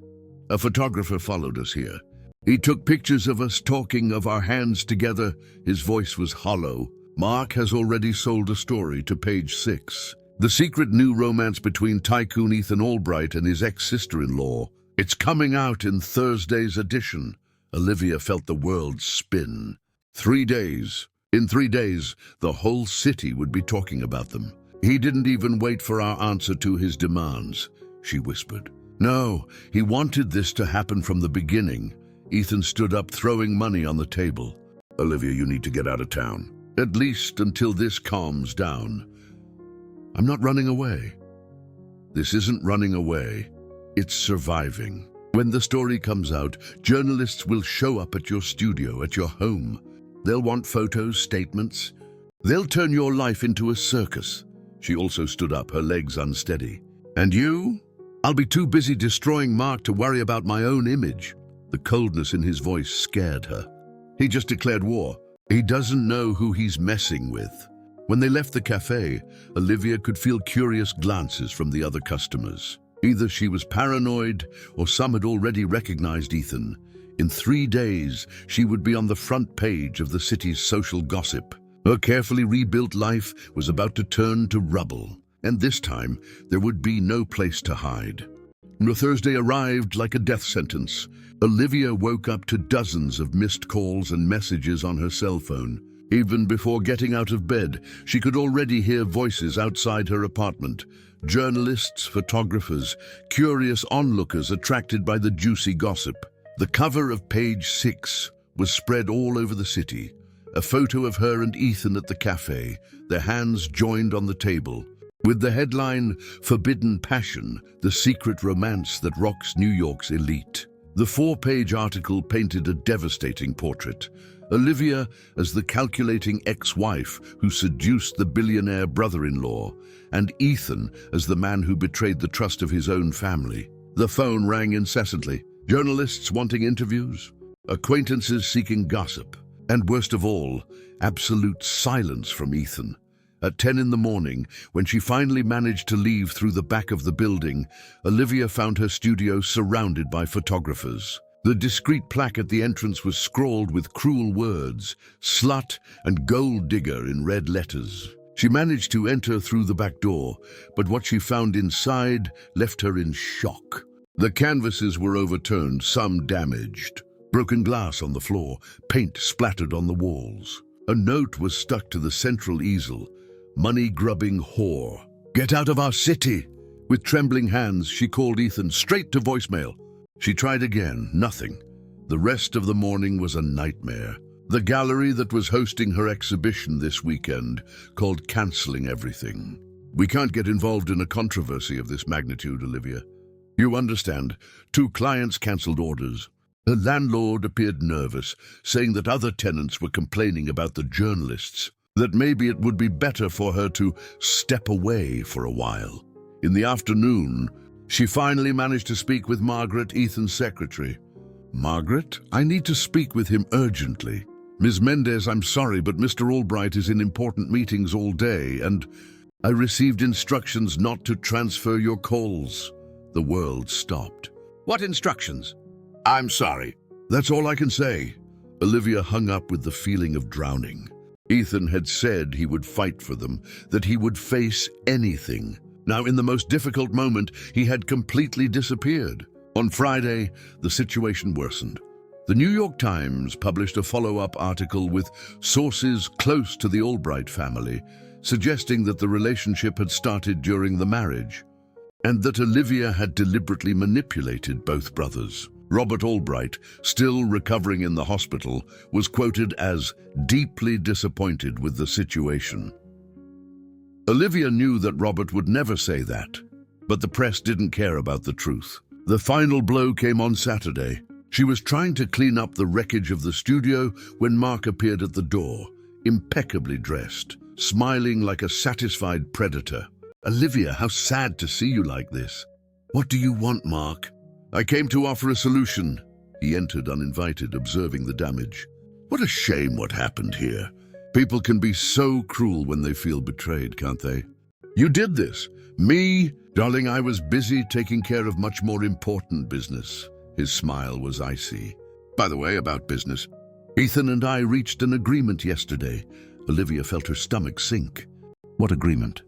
A photographer followed us here. He took pictures of us talking, of our hands together. His voice was hollow. Mark has already sold a story to Page 6. The secret new romance between tycoon Ethan Albright and his ex-sister-in-law. It's coming out in Thursday's edition. Olivia felt the world spin. 3 days. In 3 days, the whole city would be talking about them. He didn't even wait for our answer to his demands, she whispered. No, he wanted this to happen from the beginning. Ethan stood up, throwing money on the table. Olivia, you need to get out of town. At least until this calms down. I'm not running away. This isn't running away. It's surviving. When the story comes out, journalists will show up at your studio, at your home. They'll want photos, statements. They'll turn your life into a circus. She also stood up, her legs unsteady. And you? I'll be too busy destroying Mark to worry about my own image. The coldness in his voice scared her. He just declared war. He doesn't know who he's messing with. When they left the cafe, Olivia could feel curious glances from the other customers. Either she was paranoid or some had already recognized Ethan. In 3 days, she would be on the front page of the city's social gossip. Her carefully rebuilt life was about to turn to rubble, and this time there would be no place to hide. The Thursday arrived like a death sentence. Olivia woke up to dozens of missed calls and messages on her cell phone. Even before getting out of bed, she could already hear voices outside her apartment. Journalists, photographers, curious onlookers attracted by the juicy gossip. The cover of page 6 was spread all over the city. A photo of her and Ethan at the cafe, their hands joined on the table. With the headline, "Forbidden Passion, the secret romance that rocks New York's elite." The 4-page article painted a devastating portrait. Olivia as the calculating ex-wife who seduced the billionaire brother-in-law, and Ethan as the man who betrayed the trust of his own family. The phone rang incessantly. Journalists wanting interviews, acquaintances seeking gossip, and worst of all, absolute silence from Ethan. At 10 in the morning, when she finally managed to leave through the back of the building, Olivia found her studio surrounded by photographers. The discreet plaque at the entrance was scrawled with cruel words, "Slut" and "Gold Digger" in red letters. She managed to enter through the back door, but what she found inside left her in shock. The canvases were overturned, some damaged. Broken glass on the floor, paint splattered on the walls. A note was stuck to the central easel. "Money-grubbing whore. Get out of our city." With trembling hands, she called Ethan straight to voicemail. She tried again, nothing. The rest of the morning was a nightmare. The gallery that was hosting her exhibition this weekend called canceling everything. "We can't get involved in a controversy of this magnitude, Olivia. You understand, 2 clients cancelled orders." The landlord appeared nervous, saying that other tenants were complaining about the journalists, that maybe it would be better for her to step away for a while. In the afternoon, she finally managed to speak with Margaret, Ethan's secretary. "Margaret, I need to speak with him urgently. Ms. Mendez, I'm sorry, but Mr. Albright is in important meetings all day, and I received instructions not to transfer your calls." The world stopped. "What instructions?" "I'm sorry." "That's all I can say." Olivia hung up with the feeling of drowning. Ethan had said he would fight for them, that he would face anything. Now, in the most difficult moment, he had completely disappeared. On Friday, the situation worsened. The New York Times published a follow-up article with sources close to the Albright family, suggesting that the relationship had started during the marriage, and that Olivia had deliberately manipulated both brothers. Robert Albright, still recovering in the hospital, was quoted as deeply disappointed with the situation. Olivia knew that Robert would never say that, but the press didn't care about the truth. The final blow came on Saturday. She was trying to clean up the wreckage of the studio when Mark appeared at the door, impeccably dressed, smiling like a satisfied predator. "Olivia, how sad to see you like this." "What do you want, Mark?" "I came to offer a solution." He entered uninvited, observing the damage. "What a shame what happened here. People can be so cruel when they feel betrayed, can't they?" "You did this." "Me? Darling, I was busy taking care of much more important business." His smile was icy. "By the way, about business. Ethan and I reached an agreement yesterday." Olivia felt her stomach sink. "What agreement?"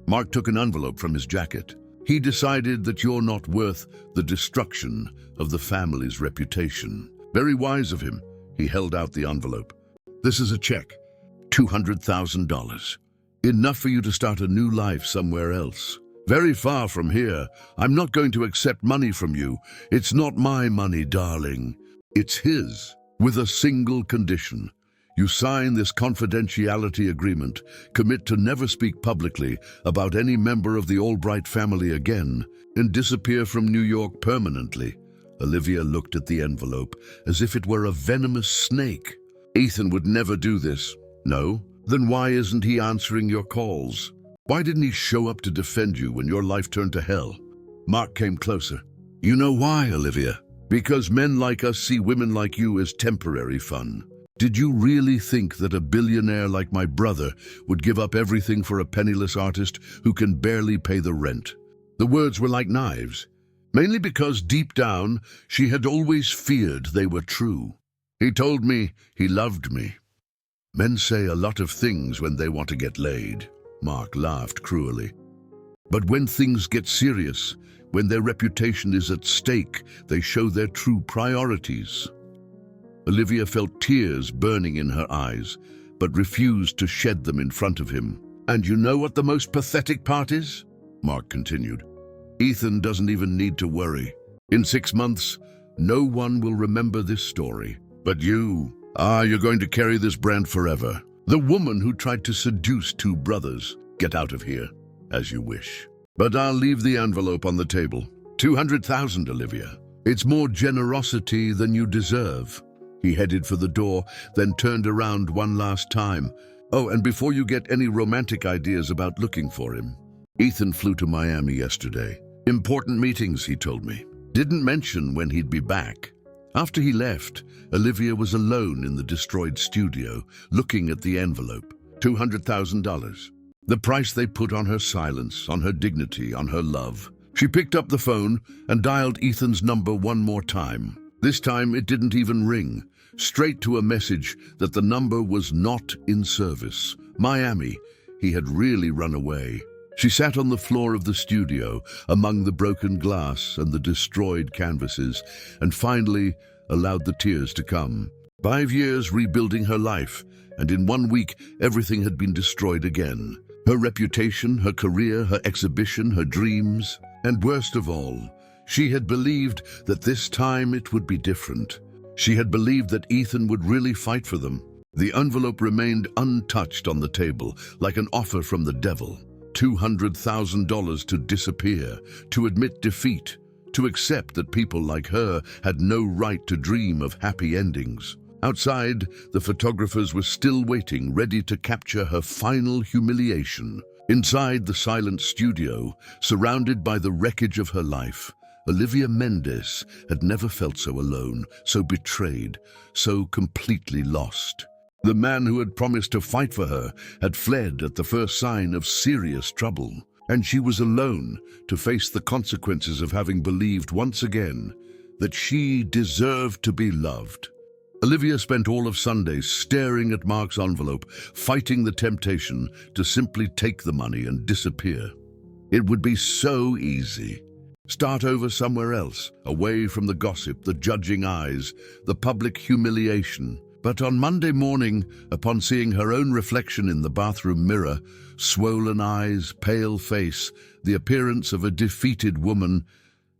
Mark took an envelope from his jacket. "He decided that you're not worth the destruction of the family's reputation." Very wise of him. He held out the envelope. "This is a check. $200,000. Enough for you to start a new life somewhere else. Very far from here. I'm not going to accept money from you. It's not my money, darling. It's his, with a single condition. You sign this confidentiality agreement, commit to never speak publicly about any member of the Albright family again, and disappear from New York permanently." Olivia looked at the envelope as if it were a venomous snake. "Ethan would never do this." "No? Then why isn't he answering your calls? Why didn't he show up to defend you when your life turned to hell?" Mark came closer. "You know why, Olivia? Because men like us see women like you as temporary fun. Did you really think that a billionaire like my brother would give up everything for a penniless artist who can barely pay the rent?" The words were like knives, mainly because deep down she had always feared they were true. "He told me he loved me." "Men say a lot of things when they want to get laid." Mark laughed cruelly. But when things get serious, when their reputation is at stake, they show their true priorities. Olivia felt tears burning in her eyes, but refused to shed them in front of him. "And you know what the most pathetic part is?" Mark continued. "Ethan doesn't even need to worry. In 6 months, no one will remember this story. But you, you're going to carry this brand forever. The woman who tried to seduce 2 brothers. Get out of here, as you wish. But I'll leave the envelope on the table. 200,000, Olivia. It's more generosity than you deserve." He headed for the door, then turned around one last time. "Oh, and before you get any romantic ideas about looking for him, Ethan flew to Miami yesterday. Important meetings, he told me. Didn't mention when he'd be back." After he left, Olivia was alone in the destroyed studio, looking at the envelope. $200,000. The price they put on her silence, on her dignity, on her love. She picked up the phone and dialed Ethan's number one more time. This time it didn't even ring. Straight to a message that the number was not in service. Miami. He had really run away. She sat on the floor of the studio, among the broken glass and the destroyed canvases, and finally allowed the tears to come. 5 years rebuilding her life, and in 1 week everything had been destroyed again. Her reputation, her career, her exhibition, her dreams. And worst of all, she had believed that this time it would be different. She had believed that Ethan would really fight for them. The envelope remained untouched on the table, like an offer from the devil. $200,000 to disappear, to admit defeat, to accept that people like her had no right to dream of happy endings. Outside, the photographers were still waiting, ready to capture her final humiliation. Inside the silent studio, surrounded by the wreckage of her life, Olivia Mendes had never felt so alone, so betrayed, so completely lost. The man who had promised to fight for her had fled at the first sign of serious trouble, and she was alone to face the consequences of having believed once again that she deserved to be loved. Olivia spent all of Sunday staring at Mark's envelope, fighting the temptation to simply take the money and disappear. It would be so easy. Start over somewhere else, away from the gossip, the judging eyes, the public humiliation. But on Monday morning, upon seeing her own reflection in the bathroom mirror, swollen eyes, pale face, the appearance of a defeated woman,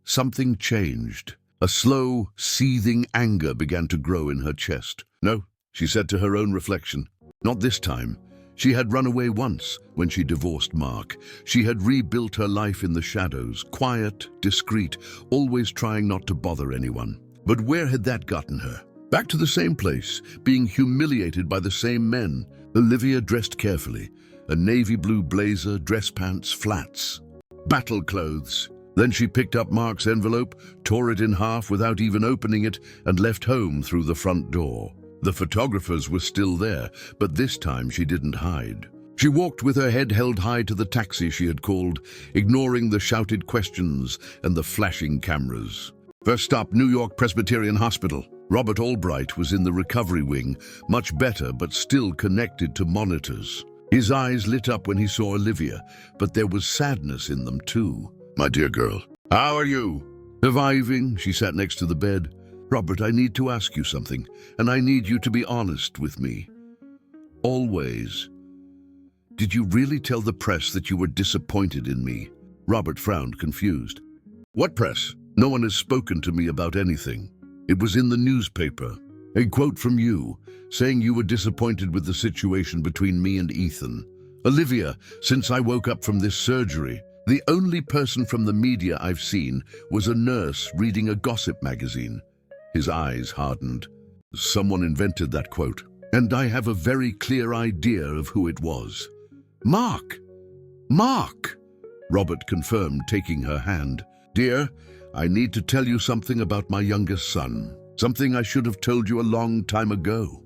something changed. A slow, seething anger began to grow in her chest. "No," she said to her own reflection, "not this time." She had run away once when she divorced Mark. She had rebuilt her life in the shadows, quiet, discreet, always trying not to bother anyone. But where had that gotten her? Back to the same place, being humiliated by the same men. Olivia dressed carefully, a navy blue blazer, dress pants, flats. Battle clothes. Then she picked up Mark's envelope, tore it in half without even opening it, and left home through the front door. The photographers were still there, but this time she didn't hide. She walked with her head held high to the taxi she had called, ignoring the shouted questions and the flashing cameras. First stop, New York Presbyterian Hospital. Robert Albright was in the recovery wing, much better but still connected to monitors. His eyes lit up when he saw Olivia, but there was sadness in them too. "My dear girl, how are you?" "Surviving," she sat next to the bed. "Robert, I need to ask you something, and I need you to be honest with me. Always. Did you really tell the press that you were disappointed in me?" Robert frowned, confused. "What press? No one has spoken to me about anything. It was in the newspaper. A quote from you, saying you were disappointed with the situation between me and Ethan. Olivia, since I woke up from this surgery, the only person from the media I've seen was a nurse reading a gossip magazine." His eyes hardened. "Someone invented that quote, and I have a very clear idea of who it was." "Mark! Mark!" Robert confirmed, taking her hand. "Dear, I need to tell you something about my youngest son. Something I should have told you a long time ago."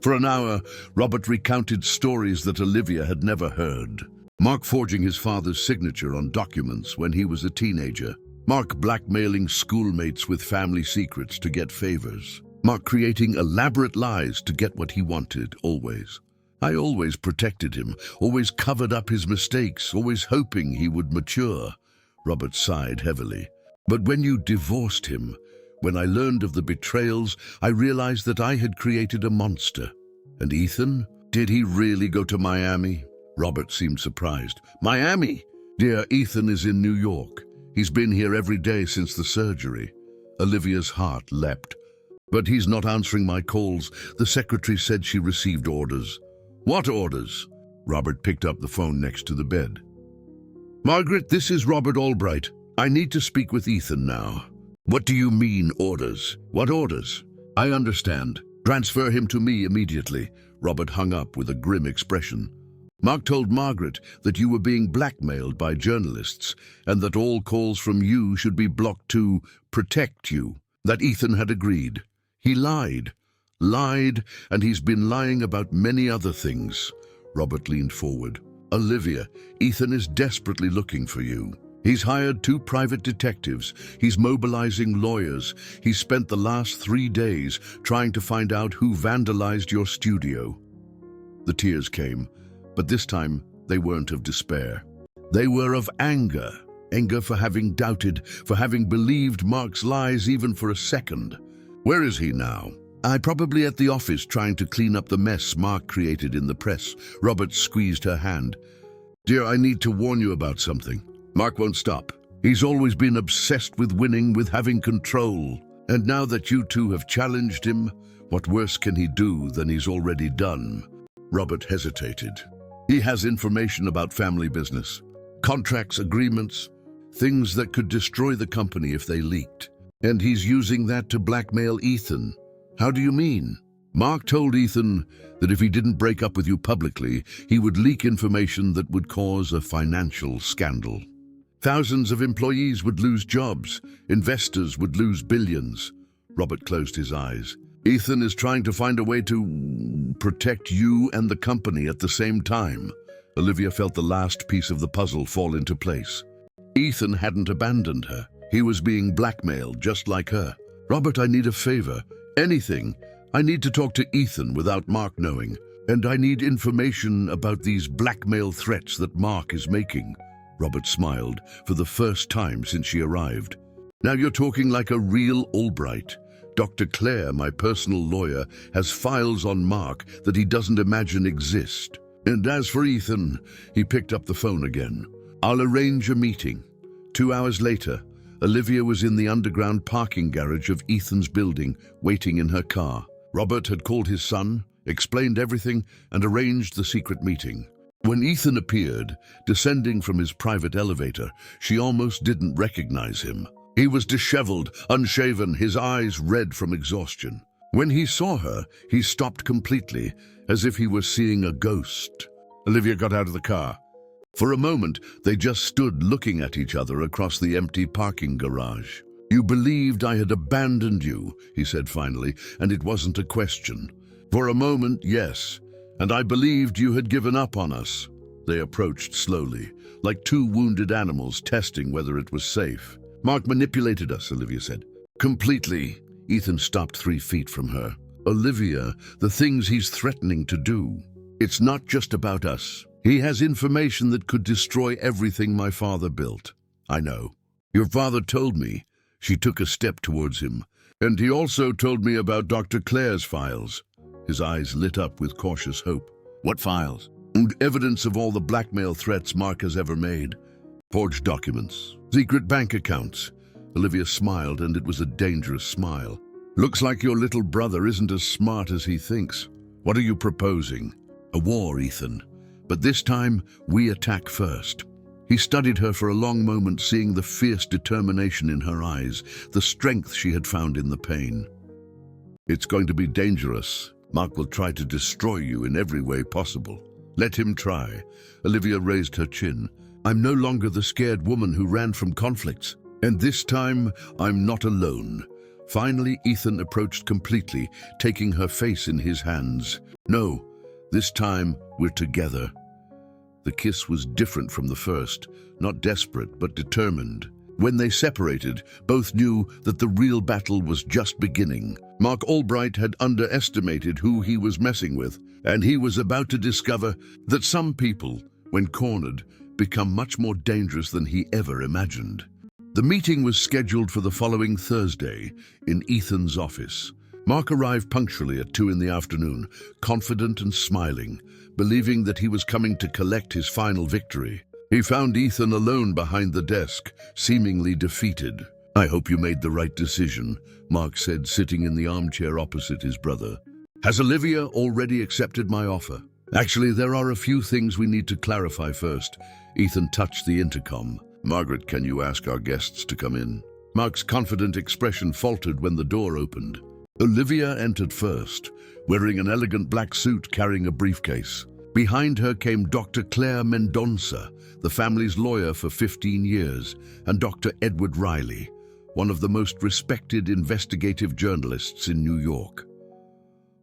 For an hour, Robert recounted stories that Olivia had never heard. Mark forging his father's signature on documents when he was a teenager. Mark blackmailing schoolmates with family secrets to get favors. Mark creating elaborate lies to get what he wanted, always. I always protected him, always covered up his mistakes, always hoping he would mature. Robert sighed heavily. But when you divorced him, when I learned of the betrayals, I realized that I had created a monster. And Ethan? Did he really go to Miami? Robert seemed surprised. Miami? Dear, Ethan is in New York. He's been here every day since the surgery. Olivia's heart leapt. But he's not answering my calls. The secretary said she received orders. What orders? Robert picked up the phone next to the bed. Margaret, this is Robert Albright. I need to speak with Ethan now. What do you mean, orders? What orders? I understand. Transfer him to me immediately. Robert hung up with a grim expression. Mark told Margaret that you were being blackmailed by journalists and that all calls from you should be blocked to protect you. That Ethan had agreed. He lied, and he's been lying about many other things. Robert leaned forward. Olivia, Ethan is desperately looking for you. He's hired 2 private detectives. He's mobilizing lawyers. He's spent the last 3 days trying to find out who vandalized your studio. The tears came, but this time they weren't of despair. They were of anger. Anger for having doubted, for having believed Mark's lies even for a second. Where is he now? Probably at the office trying to clean up the mess Mark created in the press. Robert squeezed her hand. Dear, I need to warn you about something. Mark won't stop. He's always been obsessed with winning, with having control. And now that you two have challenged him, what worse can he do than he's already done? Robert hesitated. He has information about family business, contracts, agreements, things that could destroy the company if they leaked. And he's using that to blackmail Ethan. How do you mean? Mark told Ethan that if he didn't break up with you publicly, he would leak information that would cause a financial scandal. Thousands of employees would lose jobs. Investors would lose billions. Robert closed his eyes. Ethan is trying to find a way to protect you and the company at the same time. Olivia felt the last piece of the puzzle fall into place. Ethan hadn't abandoned her. He was being blackmailed just like her. Robert, I need a favor. Anything. I need to talk to Ethan without Mark knowing. And I need information about these blackmail threats that Mark is making. Robert smiled for the first time since she arrived. Now you're talking like a real Albright. Dr. Clare, my personal lawyer, has files on Mark that he doesn't imagine exist. And as for Ethan, he picked up the phone again. I'll arrange a meeting. 2 hours later, Olivia was in the underground parking garage of Ethan's building, waiting in her car. Robert had called his son, explained everything, and arranged the secret meeting. When Ethan appeared, descending from his private elevator, she almost didn't recognize him. He was disheveled, unshaven, his eyes red from exhaustion. When he saw her, he stopped completely, as if he were seeing a ghost. Olivia got out of the car. For a moment, they just stood looking at each other across the empty parking garage. You believed I had abandoned you, he said finally, and it wasn't a question. For a moment, yes. And I believed you had given up on us. They approached slowly, like 2 wounded animals testing whether it was safe. Mark manipulated us, Olivia said. Completely. Ethan stopped 3 feet from her. Olivia, the things he's threatening to do. It's not just about us. He has information that could destroy everything my father built. I know. Your father told me. She took a step towards him. And he also told me about Dr. Clare's files. His eyes lit up with cautious hope. What files? And evidence of all the blackmail threats Mark has ever made. Forged documents. Secret bank accounts. Olivia smiled, and it was a dangerous smile. Looks like your little brother isn't as smart as he thinks. What are you proposing? A war, Ethan. But this time, we attack first. He studied her for a long moment, seeing the fierce determination in her eyes, the strength she had found in the pain. It's going to be dangerous. Mark will try to destroy you in every way possible. Let him try. Olivia raised her chin. I'm no longer the scared woman who ran from conflicts. And this time, I'm not alone. Finally, Ethan approached completely, taking her face in his hands. No, this time, we're together. The kiss was different from the first, not desperate, but determined. When they separated, both knew that the real battle was just beginning. Mark Albright had underestimated who he was messing with, and he was about to discover that some people, when cornered, become much more dangerous than he ever imagined. The meeting was scheduled for the following Thursday in Ethan's office. Mark arrived punctually at 2 in the afternoon, confident and smiling, believing that he was coming to collect his final victory. He found Ethan alone behind the desk, seemingly defeated. "I hope you made the right decision," Mark said, sitting in the armchair opposite his brother. "Has Olivia already accepted my offer?" "Actually, there are a few things we need to clarify first." Ethan touched the intercom. "Margaret, can you ask our guests to come in?" Mark's confident expression faltered when the door opened. Olivia entered first, wearing an elegant black suit carrying a briefcase. Behind her came Dr. Claire Mendonça, the family's lawyer for 15 years, and Dr. Edward Riley, one of the most respected investigative journalists in New York.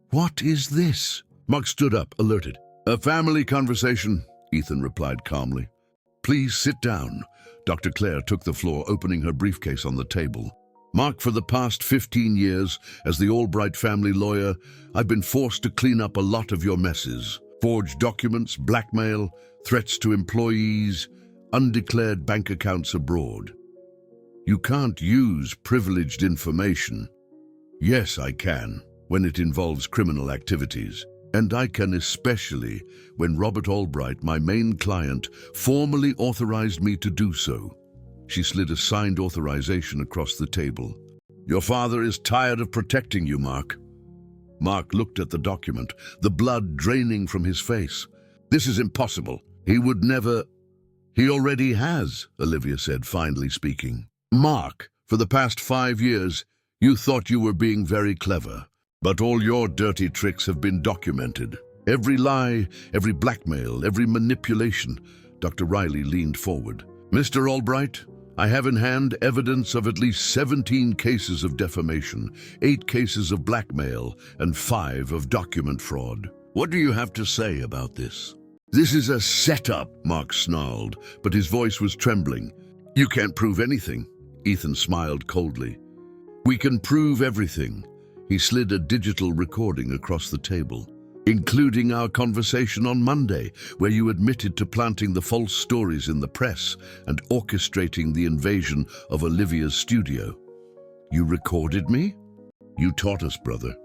"What is this?" Mark stood up, alerted. "A family conversation," Ethan replied calmly. "Please sit down." Dr. Claire took the floor, opening her briefcase on the table. "Mark, for the past 15 years, as the Albright family lawyer, I've been forced to clean up a lot of your messes. Forged documents, blackmail, threats to employees, undeclared bank accounts abroad. You can't use privileged information." "Yes, I can, when it involves criminal activities. And I can especially when Robert Albright, my main client, formally authorized me to do so." She slid a signed authorization across the table. "Your father is tired of protecting you, Mark." Mark looked at the document, the blood draining from his face. "This is impossible. He would never—" "He already has," Olivia said, finally speaking. "Mark, for the past 5 years, you thought you were being very clever. But all your dirty tricks have been documented. Every lie, every blackmail, every manipulation." Dr. Riley leaned forward. "Mr. Albright, I have in hand evidence of at least 17 cases of defamation, 8 cases of blackmail, and 5 of document fraud. What do you have to say about this?" "This is a setup," Mark snarled, but his voice was trembling. "You can't prove anything." Ethan smiled coldly. "We can prove everything." He slid a digital recording across the table, "including our conversation on Monday, where you admitted to planting the false stories in the press and orchestrating the invasion of Olivia's studio." "You recorded me?" "You taught us, brother.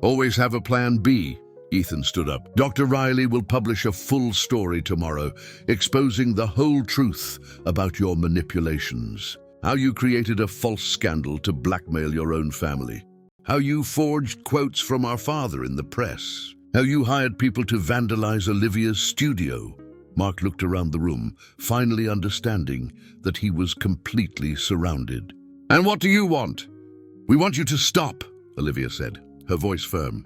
Always have a plan B." Ethan stood up. "Dr. Riley will publish a full story tomorrow, exposing the whole truth about your manipulations. How you created a false scandal to blackmail your own family. How you forged quotes from our father in the press. How you hired people to vandalize Olivia's studio." Mark looked around the room, finally understanding that he was completely surrounded. "And what do you want?" "We want you to stop," Olivia said, her voice firm.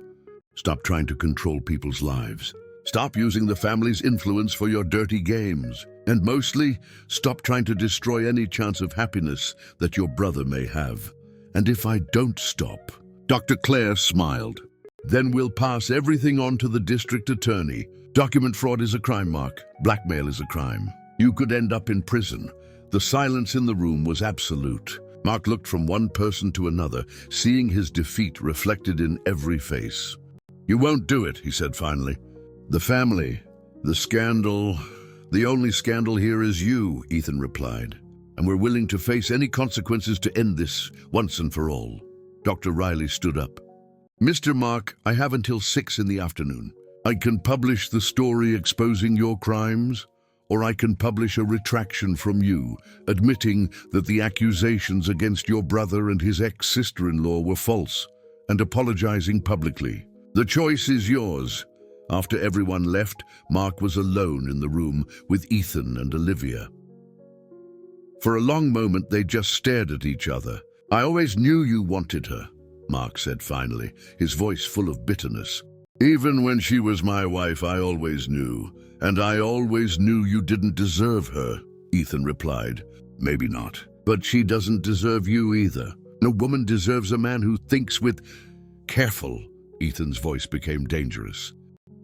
"Stop trying to control people's lives. Stop using the family's influence for your dirty games. And mostly, stop trying to destroy any chance of happiness that your brother may have. And if I don't stop—" Dr. Claire smiled. "Then we'll pass everything on to the district attorney. Document fraud is a crime, Mark. Blackmail is a crime. You could end up in prison." The silence in the room was absolute. Mark looked from one person to another, seeing his defeat reflected in every face. "You won't do it," he said finally. "The family, the scandal, the only scandal here is you," Ethan replied. "And we're willing to face any consequences to end this once and for all." Dr. Riley stood up. "Mr. Mark, I have until 6 in the afternoon. I can publish the story exposing your crimes, or I can publish a retraction from you, admitting that the accusations against your brother and his ex-sister-in-law were false, and apologizing publicly. The choice is yours." After everyone left, Mark was alone in the room with Ethan and Olivia. For a long moment, they just stared at each other. "I always knew you wanted her," Mark said finally, his voice full of bitterness. "Even when she was my wife, I always knew. And I always knew you didn't deserve her," Ethan replied. "Maybe not, but she doesn't deserve you either. No woman deserves a man who thinks with—" "Careful," Ethan's voice became dangerous.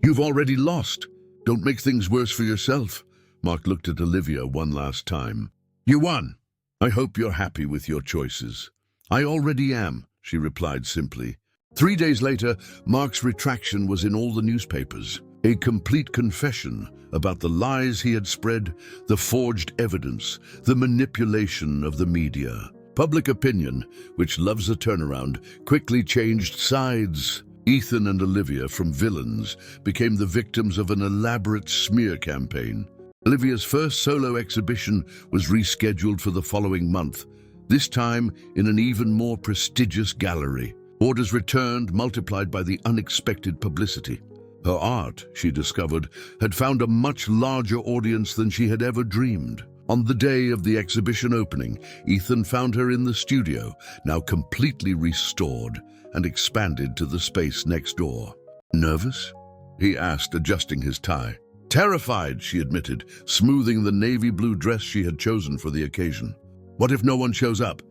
"You've already lost. Don't make things worse for yourself." Mark looked at Olivia one last time. "You won. I hope you're happy with your choices." "I already am," she replied simply. 3 days later, Mark's retraction was in all the newspapers. A complete confession about the lies he had spread, the forged evidence, the manipulation of the media. Public opinion, which loves a turnaround, quickly changed sides. Ethan and Olivia, from villains, became the victims of an elaborate smear campaign. Olivia's first solo exhibition was rescheduled for the following month, this time in an even more prestigious gallery. Orders returned, multiplied by the unexpected publicity. Her art, she discovered, had found a much larger audience than she had ever dreamed. On the day of the exhibition opening, Ethan found her in the studio, now completely restored and expanded to the space next door. "Nervous?" he asked, adjusting his tie. "Terrified," she admitted, smoothing the navy blue dress she had chosen for the occasion. "What if no one shows up?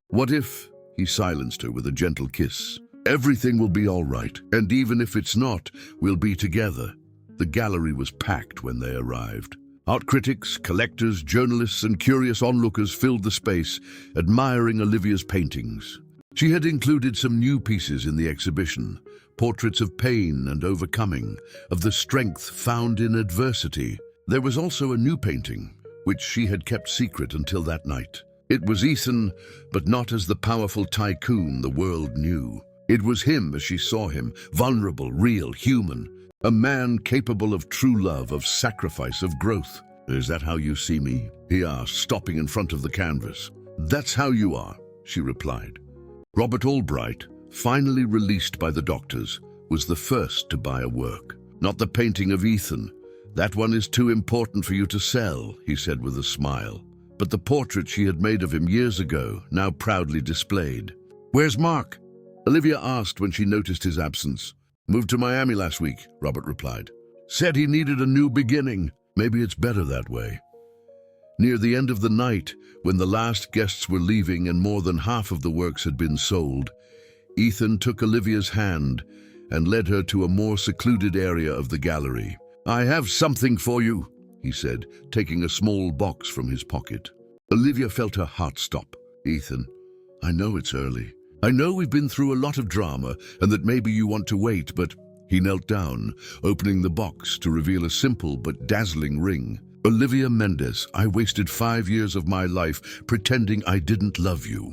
What if—" He silenced her with a gentle kiss. "Everything will be all right, and even if it's not, we'll be together." The gallery was packed when they arrived. Art critics, collectors, journalists, and curious onlookers filled the space, admiring Olivia's paintings. She had included some new pieces in the exhibition, portraits of pain and overcoming, of the strength found in adversity. There was also a new painting, which she had kept secret until that night. It was Ethan, but not as the powerful tycoon the world knew. It was him as she saw him, vulnerable, real, human. A man capable of true love, of sacrifice, of growth. "Is that how you see me?" he asked, stopping in front of the canvas. "That's how you are," she replied. Robert Albright, finally released by the doctors, was the first to buy a work. "Not the painting of Ethan. That one is too important for you to sell," he said with a smile. But the portrait she had made of him years ago, now proudly displayed. "Where's Mark?" Olivia asked when she noticed his absence. "Moved to Miami last week," Robert replied. "Said he needed a new beginning. Maybe it's better that way." Near the end of the night, when the last guests were leaving and more than half of the works had been sold, Ethan took Olivia's hand and led her to a more secluded area of the gallery. "I have something for you," he said, taking a small box from his pocket. Olivia felt her heart stop. "Ethan, I know it's early. I know we've been through a lot of drama and that maybe you want to wait, but—" He knelt down, opening the box to reveal a simple but dazzling ring. "Olivia Mendes, I wasted 5 years of my life pretending I didn't love you.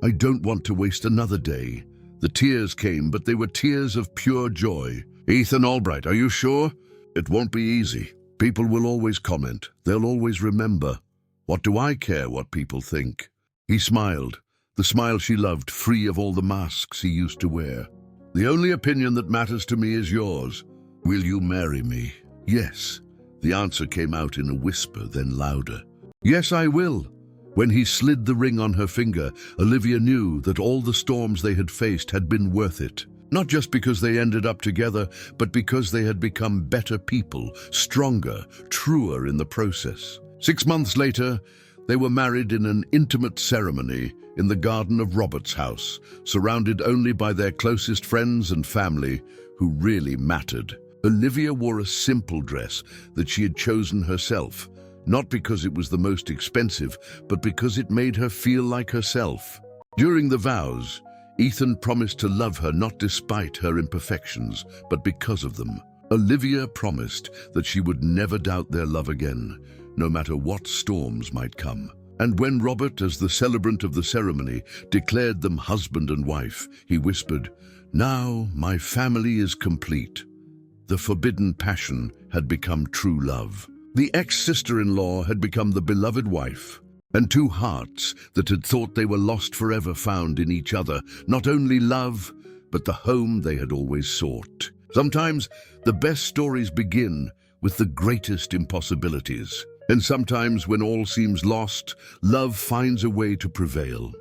I don't want to waste another day." The tears came, but they were tears of pure joy. "Ethan Albright, are you sure? It won't be easy. People will always comment. They'll always remember. What do I care what people think?" He smiled, the smile she loved, free of all the masks he used to wear. "The only opinion that matters to me is yours. Will you marry me?" "Yes." The answer came out in a whisper, then louder. "Yes, I will." When he slid the ring on her finger, Olivia knew that all the storms they had faced had been worth it. Not just because they ended up together, but because they had become better people, stronger, truer in the process. 6 months later, they were married in an intimate ceremony in the garden of Robert's house, surrounded only by their closest friends and family who really mattered. Olivia wore a simple dress that she had chosen herself, not because it was the most expensive, but because it made her feel like herself. During the vows, Ethan promised to love her not despite her imperfections, but because of them. Olivia promised that she would never doubt their love again, no matter what storms might come. And when Robert, as the celebrant of the ceremony, declared them husband and wife, he whispered, "Now my family is complete." The forbidden passion had become true love. The ex-sister-in-law had become the beloved wife, and two hearts that had thought they were lost forever found in each other not only love, but the home they had always sought. Sometimes the best stories begin with the greatest impossibilities. And sometimes when all seems lost, love finds a way to prevail.